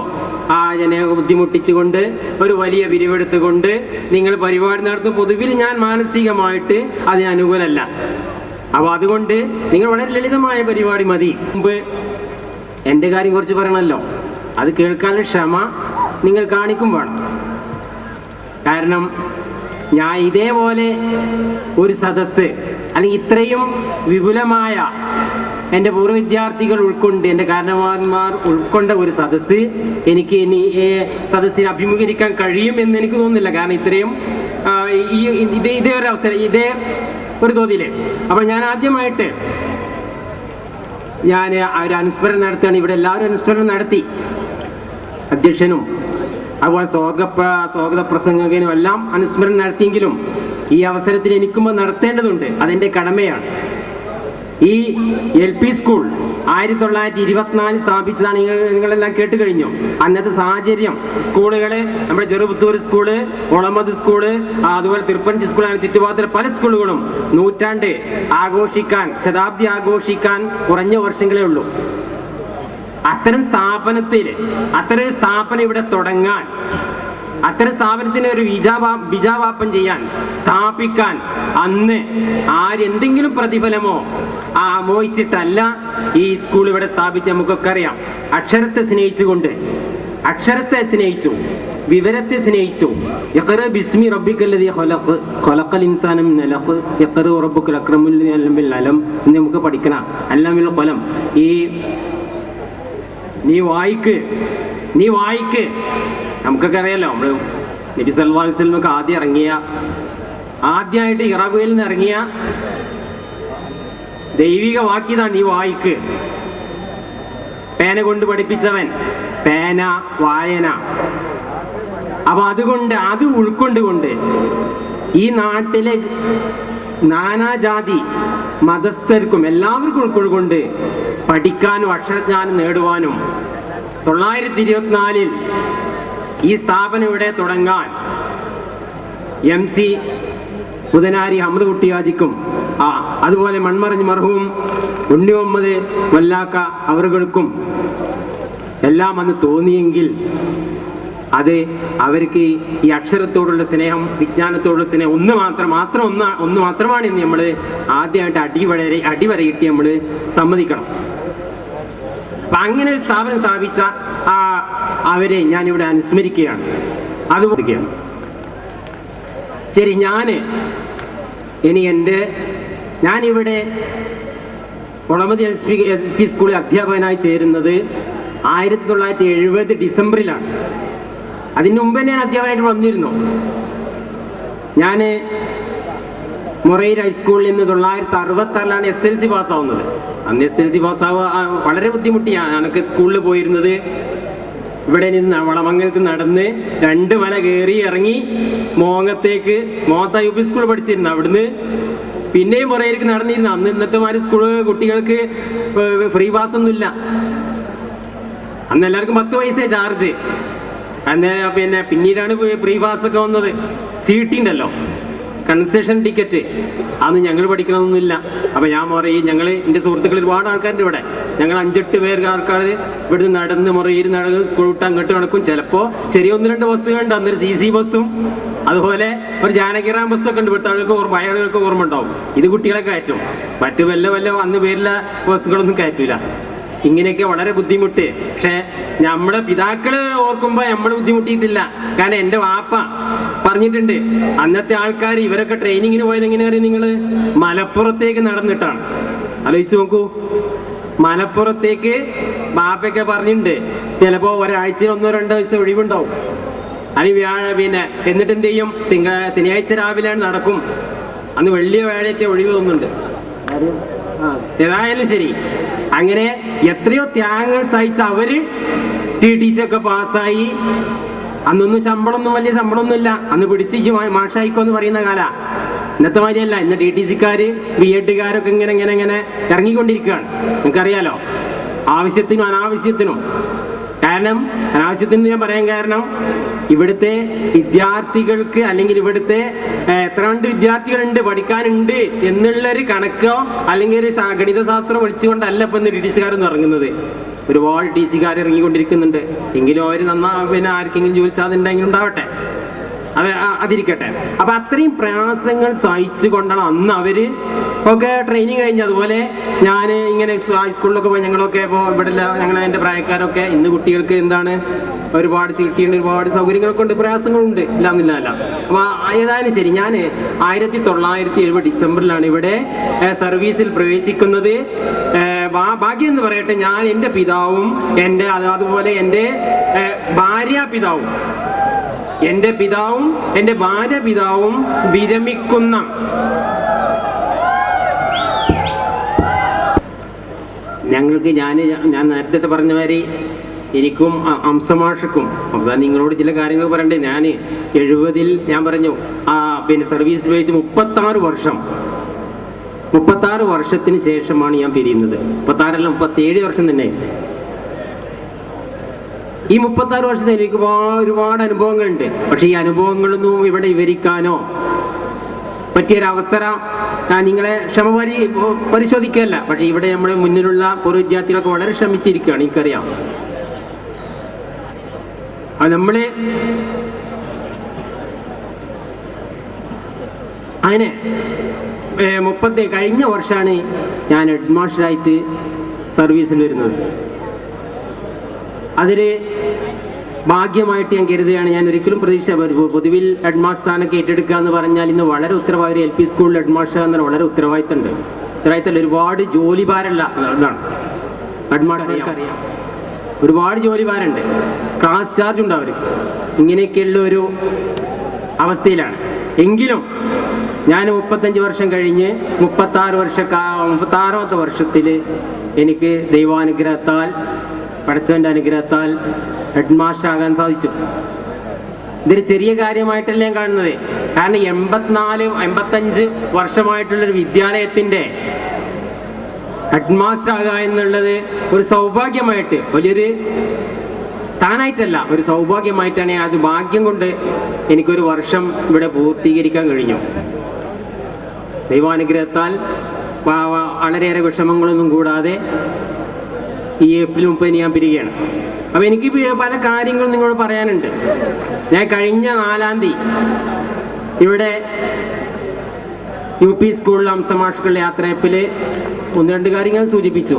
ആ ജനയെ ബുദ്ധിമുട്ടിച്ചുകൊണ്ട് ഒരു വലിയ പിരിവെടുത്തുകൊണ്ട് നിങ്ങൾ പരിപാടി നടത്തും. പൊതുവിൽ ഞാൻ മാനസികമായിട്ട് അതിന് അനുകൂലമല്ല. അപ്പോൾ അതുകൊണ്ട് നിങ്ങൾ വളരെ ലളിതമായ പരിപാടി മതി. മുമ്പ് എൻ്റെ കാര്യം കുറച്ച് പറയണമല്ലോ, അത് കേൾക്കാനുള്ള ക്ഷമ നിങ്ങൾ കാണിക്കും വേണം. കാരണം ഞാൻ ഇതേപോലെ ഒരു സദസ്സ്, അല്ലെങ്കിൽ ഇത്രയും വിപുലമായ എൻ്റെ പൂർവ്വ വിദ്യാർത്ഥികൾ ഉൾക്കൊണ്ട്, എൻ്റെ കാരണവന്മാർ ഉൾക്കൊണ്ട ഒരു സദസ്സ് എനിക്ക് ഇനി സദസ്സിനെ അഭിമുഖീകരിക്കാൻ കഴിയും എന്ന് എനിക്ക് തോന്നുന്നില്ല. കാരണം ഇത്രയും ഇതേ ഒരു അവസരം, ഇതേ ഒരു തോതിൽ. അപ്പോൾ ഞാൻ ആദ്യമായിട്ട് ഒരു അനുസ്മരണം നടത്തുകയാണ്. ഇവിടെ എല്ലാവരും അനുസ്മരണം നടത്തി, അധ്യക്ഷനും അതുപോലെ സ്വാഗത പ്രസംഗകനും എല്ലാം അനുസ്മരണം നടത്തിയെങ്കിലും ഈ അവസരത്തിൽ എനിക്കും നടത്തേണ്ടതുണ്ട്, അതെൻ്റെ കടമയാണ്. ഈ LP സ്കൂൾ 1924 സ്ഥാപിച്ചതാണ്. നിങ്ങളെല്ലാം കേട്ട് കഴിഞ്ഞു. അന്നത്തെ സാഹചര്യം, സ്കൂളുകൾ, നമ്മുടെ ചെറുപുത്തൂർ സ്കൂള്, ഒളമത് സ്കൂള്, അതുപോലെ തിരുപ്പഞ്ചി സ്കൂൾ, ചുറ്റുപാടത്തിലെ പല സ്കൂളുകളും നൂറ്റാണ്ട് ആഘോഷിക്കാൻ, ശതാബ്ദി ആഘോഷിക്കാൻ കുറഞ്ഞ വർഷങ്ങളേ ഉള്ളൂ. അത്തരം സ്ഥാപനം ഇവിടെ തുടങ്ങാൻ, അത്തരം സ്ഥാപനത്തിന് ഒരു ബീജാവാപം ചെയ്യാൻ, സ്ഥാപിക്കാൻ അന്ന് ആരെന്തെങ്കിലും പ്രതിഫലമോ മോഹിച്ചിട്ടല്ല ഈ സ്കൂൾ ഇവിടെ സ്ഥാപിച്ച്. നമുക്കൊക്കെ അറിയാം, അക്ഷരത്തെ സ്നേഹിച്ചുകൊണ്ട്, അക്ഷരത്തെ സ്നേഹിച്ചു, വിവരത്തെ സ്നേഹിച്ചു. ഇഖ്റ ബിസ്മി റബ്ബിക്കല്ലദീ ഖലഖ് ഖലഖൽ ഇൻസാന മിൻ അലഖ് ഇഖ്റ റബ്ബുക്കൽ അക്രമുൽ അലമിൽ അലം എന്ന് നമുക്ക് പഠിക്കണം. അല്ലമിൽ ഖലം. ഈ നീ വായിക്ക് നമുക്കൊക്കെ അറിയാലോ, നമ്മൾ നബി സല്ലല്ലാഹു അലൈഹി വസല്ലമക്ക് ആദ്യമായിട്ട് ഇറാഖുവിൽ നിന്ന് ഇറങ്ങിയ ദൈവിക വാക്യതാണ്, നീ വായിക്ക്. പേന കൊണ്ട് പഠിപ്പിച്ചവൻ, പേന, വായന. അപ്പൊ അതുകൊണ്ട് അത് ഉൾക്കൊണ്ടുകൊണ്ട് ഈ നാട്ടിലെ നാനാജാതി മതസ്ഥർക്കും എല്ലാവർക്കും ഉൾക്കൊണ്ടുകൊണ്ട് പഠിക്കാനും അക്ഷരജ്ഞാനം നേടുവാനും 924 ഈ സ്ഥാപനം ഇവിടെ തുടങ്ങാൻ MC ബുധനാരി അഹമ്മദ് കുട്ടിയാജിക്കും അതുപോലെ മൺമറഞ്ഞ് മർഹൂം ഉണ്ണി മുഹമ്മദ് വല്ലാക്ക അവറുകൾക്കും എല്ലാം അന്ന് തോന്നിയെങ്കിൽ അത് അവർക്ക് ഈ അക്ഷരത്തോടുള്ള സ്നേഹം, വിജ്ഞാനത്തോടുള്ള സ്നേഹം ഒന്ന് മാത്രമാണ് ഇന്ന് നമ്മൾ ആദ്യമായിട്ട് അടിവരയിട്ട് നമ്മൾ സമ്മതിക്കണം. അപ്പം അങ്ങനെ ഒരു സ്ഥാപനം സ്ഥാപിച്ച അവരെ ഞാനിവിടെ അനുസ്മരിക്കുകയാണ്. അതുപോലെ ശരി, ഞാനിവിടെ ഒളമതി LP സ്കൂളിൽ അധ്യാപകനായി ചേരുന്നത് 1970 ഡിസംബറിലാണ്. അതിന് മുമ്പ് ഞാൻ അധ്യാപകനായിട്ട് വന്നിരുന്നു. ഞാൻ മൊറൈർ ഹൈസ്കൂളിൽ നിന്ന് 1966 SLC പാസ്സാവുന്നത്. അന്ന് SLC പാസ്സാവുക വളരെ ബുദ്ധിമുട്ടിയാണ്. ഞാനൊക്കെ സ്കൂളിൽ പോയിരുന്നത് ഇവിടെ നിന്ന് വളമംഗലത്ത് നടന്ന് 2 മല കയറി ഇറങ്ങി മോത്ത UP സ്കൂൾ പഠിച്ചിരുന്നു. അവിടുന്ന് പിന്നെയും മൊറൈർക്ക് നടന്നിരുന്നു. അന്ന് ഇന്നത്തെ മാതിരി സ്കൂൾ കുട്ടികൾക്ക് ഫ്രീ പാസ് ഒന്നുമില്ല. അന്ന് എല്ലാവർക്കും 10 പൈസ ചാർജ്. പിന്നീടാണ് ഫ്രീ പാസ് ഒക്കെ വന്നത്. CT ഉണ്ടല്ലോ, കൺസെഷൻ ടിക്കറ്റ് അന്ന് ഞങ്ങൾ പഠിക്കണമെന്നൊന്നുമില്ല. അപ്പം ഞാൻ പറയും, ഞങ്ങൾ എൻ്റെ സുഹൃത്തുക്കൾ ഒരുപാട് ആൾക്കാരുണ്ട് ഇവിടെ, ഞങ്ങൾ 5-8 പേർക്ക് ആൾക്കാർ ഇവിടുന്ന് നടന്ന് മുറിയിൽ നടന്ന് സ്കൂൾ വിട്ട് അങ്ങോട്ട് നടക്കും. ചിലപ്പോൾ ചെറിയ 1-2 ബസ്സുകളുണ്ട്, അന്നൊരു CC ബസ്സും അതുപോലെ ഒരു ജാനകിറാം ബസ്സൊക്കെ ഉണ്ട്. ഇവിടുത്തെ ആളുകൾക്ക് അയാളുകൾക്ക് ഓർമ്മ ഉണ്ടാവും. ഇത് കുട്ടികളെ കയറ്റും, മറ്റു വല്ല അന്ന് പേരില്ല ബസ്സുകളൊന്നും കയറ്റൂല. ഇങ്ങനെയൊക്കെ വളരെ ബുദ്ധിമുട്ട്. പക്ഷെ നമ്മുടെ പിതാക്കള് ഓർക്കുമ്പോൾ നമ്മൾ ബുദ്ധിമുട്ടിയിട്ടില്ല. കാരണം എൻ്റെ വാപ്പ പറഞ്ഞിട്ടുണ്ട്, അന്നത്തെ ആൾക്കാർ ഇവരൊക്കെ ട്രെയിനിങ്ങിന് പോയത് എങ്ങനെ അറിയാം നിങ്ങൾ? മലപ്പുറത്തേക്ക് നടന്നിട്ടാണ്. ആലോചിച്ച് നോക്കൂ, മലപ്പുറത്തേക്ക് ബാപ്പയൊക്കെ പറഞ്ഞിട്ടുണ്ട്. ചിലപ്പോൾ ഒരാഴ്ചയിൽ 1-2 ദിവസം ഒഴിവുണ്ടാവും. അല്ലെങ്കിൽ പിന്നെ എന്നിട്ട് എന്ത് ചെയ്യും, ശനിയാഴ്ച രാവിലെയാണ് നടക്കും. അന്ന് വെള്ളിയ വ്യാഴാഴ്ച ഒഴിവ് തോന്നുന്നുണ്ട്. ഏതായാലും ശരി, അങ്ങനെ എത്രയോ ത്യാഗങ്ങൾ സഹിച്ച അവര് TTC ഒക്കെ പാസ്സായി. അന്നൊന്നും വലിയ ശമ്പളമൊന്നുമില്ല. അന്ന് പിടിച്ച് മാഷായിക്കോ എന്ന് പറയുന്ന കാല. ഇന്നത്തെ മാതിരിയല്ല. ഇന്ന് TTCക്കാര് B.Ed.കാരൊക്കെ ഇങ്ങനെ ഇറങ്ങിക്കൊണ്ടിരിക്കുകയാണ്. നിങ്ങൾക്കറിയാലോ, ആവശ്യത്തിനും അനാവശ്യത്തിനും. കാരണം അനാവശ്യത്തിന് ഞാൻ പറയാൻ കാരണം, ഇവിടുത്തെ വിദ്യാർത്ഥികൾക്ക് അല്ലെങ്കിൽ ഇവിടുത്തെ എത്ര വിദ്യാർത്ഥികളുണ്ട് പഠിക്കാനുണ്ട് എന്നുള്ളൊരു കണക്കോ അല്ലെങ്കിൽ ഒരു ഗണിത ശാസ്ത്രം ഒഴിച്ചുകൊണ്ടല്ല ഇപ്പം ഇന്ന് TTCക്കാരൊന്നും ഇറങ്ങുന്നത്. ഒരുപാട് TTCക്കാർ ഇറങ്ങിക്കൊണ്ടിരിക്കുന്നുണ്ട്. എങ്കിലും അവർ പിന്നെ ആർക്കെങ്കിലും ജോലി സാധ്യത ഉണ്ടെങ്കിലും ഉണ്ടാവട്ടെ, അതിരിക്കട്ടെ. അപ്പൊ അത്രയും പ്രയാസങ്ങൾ സഹിച്ചു കൊണ്ടാണ് അന്ന് അവര് ഒക്കെ ട്രെയിനിങ് കഴിഞ്ഞ്. അതുപോലെ ഞാൻ ഇങ്ങനെ സ്കൂളിലൊക്കെ പോയി, ഞങ്ങളൊക്കെ ഇപ്പോൾ ഇവിടെ എൻ്റെ പ്രായക്കാരൊക്കെ, ഇന്ന് കുട്ടികൾക്ക് എന്താണ് ഒരുപാട് സീറ്റുണ്ട്, ഒരുപാട് സൗകര്യങ്ങളൊക്കെ ഉണ്ട്, പ്രയാസങ്ങളുണ്ട്, ഇല്ലാന്നില്ല. അപ്പൊ ഏതായാലും ശരി, ഞാൻ 1970 ഡിസംബറിലാണ് ഇവിടെ സർവീസിൽ പ്രവേശിക്കുന്നത്. ഭാഗ്യം എന്ന് പറയട്ടെ, ഞാൻ എൻ്റെ പിതാവും അതുപോലെ എൻ്റെ ഭാര്യാപിതാവും എൻ്റെ ഭാര്യ പിതാവും വിരമിക്കുന്ന ഞങ്ങൾക്ക് ഞാൻ നേരത്തെ പറഞ്ഞ മാതിരി എനിക്കും അംസമാഷക്കും നിങ്ങളോട് ചില കാര്യങ്ങൾ പറയണ്ടേ. ഞാൻ 70 ഞാൻ പറഞ്ഞു പിന്നെ സർവീസ് ഉപയോഗിച്ച് 36 വർഷത്തിന് ശേഷമാണ് ഞാൻ പിരിയുന്നത്. 37 വർഷം തന്നെ. ഈ 36 വർഷത്തിൽ എനിക്ക് ഒരുപാട് അനുഭവങ്ങളുണ്ട്. പക്ഷെ ഈ അനുഭവങ്ങളൊന്നും ഇവിടെ വിവരിക്കാനോ പറ്റിയൊരവസരം ഞാൻ നിങ്ങളെ പരിശോധിക്കുകയല്ല. പക്ഷെ ഇവിടെ നമ്മുടെ മുന്നിലുള്ള പൂർവ്വ വിദ്യാർത്ഥികളൊക്കെ വളരെ ശ്രമിച്ചിരിക്കുകയാണ്, എനിക്കറിയാം. അത് നമ്മള് അങ്ങനെ കഴിഞ്ഞ വർഷമാണ് ഞാൻ ഹെഡ് മാസ്റ്ററായിട്ട് സർവീസിൽ വരുന്നത്. അതില് ഭാഗ്യമായിട്ട് ഞാൻ കരുതുകയാണ്. ഞാൻ ഒരിക്കലും പൊതുവിൽ ഹെഡ് മാസ്റ്റർ സ്ഥാനമൊക്കെ ഏറ്റെടുക്കുക എന്ന് പറഞ്ഞാൽ ഇന്ന് വളരെ ഉത്തരവാദിത്വം. LP സ്കൂളിൽ ഹെഡ് മാസ്റ്റർ എന്ന് വളരെ ഉത്തരവാദിത്തമുണ്ട്. ഒരുപാട് ജോലി ഭാരമുള്ള ഇതാണ് ഹെഡ് മാസ്റ്റർക്ക് അറിയാം. ഒരുപാട് ജോലി ഭാരമുണ്ട്, ക്ലാസ് ചാർജ് ഉണ്ട് അവർക്ക്. ഇങ്ങനെയൊക്കെയുള്ള ഒരു അവസ്ഥയിലാണ്. എങ്കിലും ഞാൻ 35 വർഷം കഴിഞ്ഞ് 36ാമത്തെ വർഷത്തിൽ എനിക്ക് ദൈവാനുഗ്രഹത്താൽ, പടച്ചവൻ്റെ അനുഗ്രഹത്താൽ ഹെഡ് മാസ്റ്റർ ആകാൻ സാധിച്ചു. ഇതൊരു ചെറിയ കാര്യമായിട്ടല്ല ഞാൻ കാണുന്നത്. കാരണം 85 വർഷമായിട്ടുള്ളൊരു വിദ്യാലയത്തിൻ്റെ ഹെഡ് മാസ്റ്റർ ആകുക എന്നുള്ളത് ഒരു സൗഭാഗ്യമായിട്ട്, വലിയൊരു സ്ഥാനമായിട്ടല്ല, ഒരു സൗഭാഗ്യമായിട്ടാണ്. അത് ഭാഗ്യം കൊണ്ട് എനിക്കൊരു വർഷം ഇവിടെ പൂർത്തീകരിക്കാൻ കഴിഞ്ഞു. ദൈവാനുഗ്രഹത്താൽ വളരെയേറെ വിഷമങ്ങളൊന്നും കൂടാതെ ഈ ഏപ്രിൽ 30 ഞാൻ പിരികയാണ്. അപ്പം എനിക്ക് പല കാര്യങ്ങളും നിങ്ങളോട് പറയാനുണ്ട്. ഞാൻ കഴിഞ്ഞ 4-ാം തീയതി ഇവിടെ UP സ്കൂളിൽ അംസമാഷുകളുടെ യാത്രയപ്പിൽ 1-2 കാര്യങ്ങൾ സൂചിപ്പിച്ചു.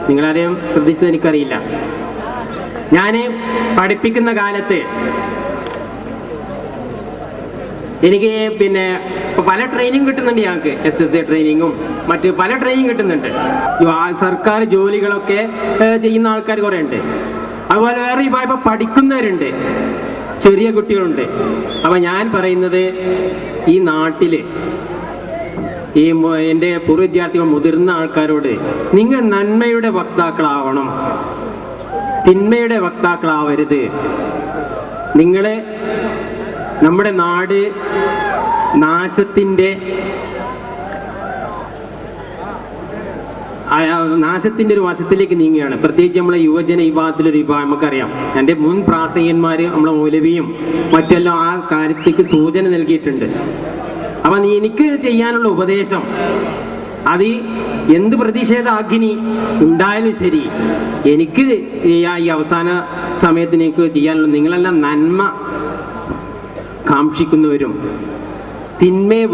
നിങ്ങളാരെയും ശ്രദ്ധിച്ചത് എനിക്കറിയില്ല. ഞാൻ പഠിപ്പിക്കുന്ന കാലത്ത് എനിക്ക് പിന്നെ പല ട്രെയിനിങ് കിട്ടുന്നുണ്ട്. ഞങ്ങൾക്ക് SSA ട്രെയിനിങ്ങും മറ്റ് പല ട്രെയിനിങ് കിട്ടുന്നുണ്ട്. സർക്കാർ ജോലികളൊക്കെ ചെയ്യുന്ന ആൾക്കാർ കുറേ ഉണ്ട്. അതുപോലെ വേറെ ഇപ്പോൾ പഠിക്കുന്നവരുണ്ട്, ചെറിയ കുട്ടികളുണ്ട്. അപ്പം ഞാൻ പറയുന്നത്, ഈ നാട്ടിൽ ഈ എൻ്റെ പൂർവ്വ വിദ്യാർത്ഥികൾ, മുതിർന്ന ആൾക്കാരോട്, നിങ്ങൾ നന്മയുടെ വക്താക്കളാവണം, തിന്മയുടെ വക്താക്കളാവരുത്. നിങ്ങൾ നമ്മുടെ നാട് നാശത്തിൻ്റെ ഒരു വശത്തിലേക്ക് നീങ്ങുകയാണ്. പ്രത്യേകിച്ച് നമ്മളെ യുവജന വിഭാഗത്തിലൊരു വിഭാഗം നമുക്കറിയാം. എൻ്റെ മുൻ പ്രാസംഗികന്മാർ, നമ്മളെ മൗലവിയും മറ്റെല്ലാം ആ കാര്യത്തേക്ക് സൂചന നൽകിയിട്ടുണ്ട്. അപ്പം എനിക്ക് ചെയ്യാനുള്ള ഉപദേശം, അത് എന്ത് പ്രതിഷേധാഗ്നി ഉണ്ടായാലും ശരി, എനിക്ക് ഈ അവസാന സമയത്ത് എനിക്ക് ചെയ്യാനുള്ള, നിങ്ങളെല്ലാം നന്മ കാക്ഷിക്കുന്നവരും തിന്മയെ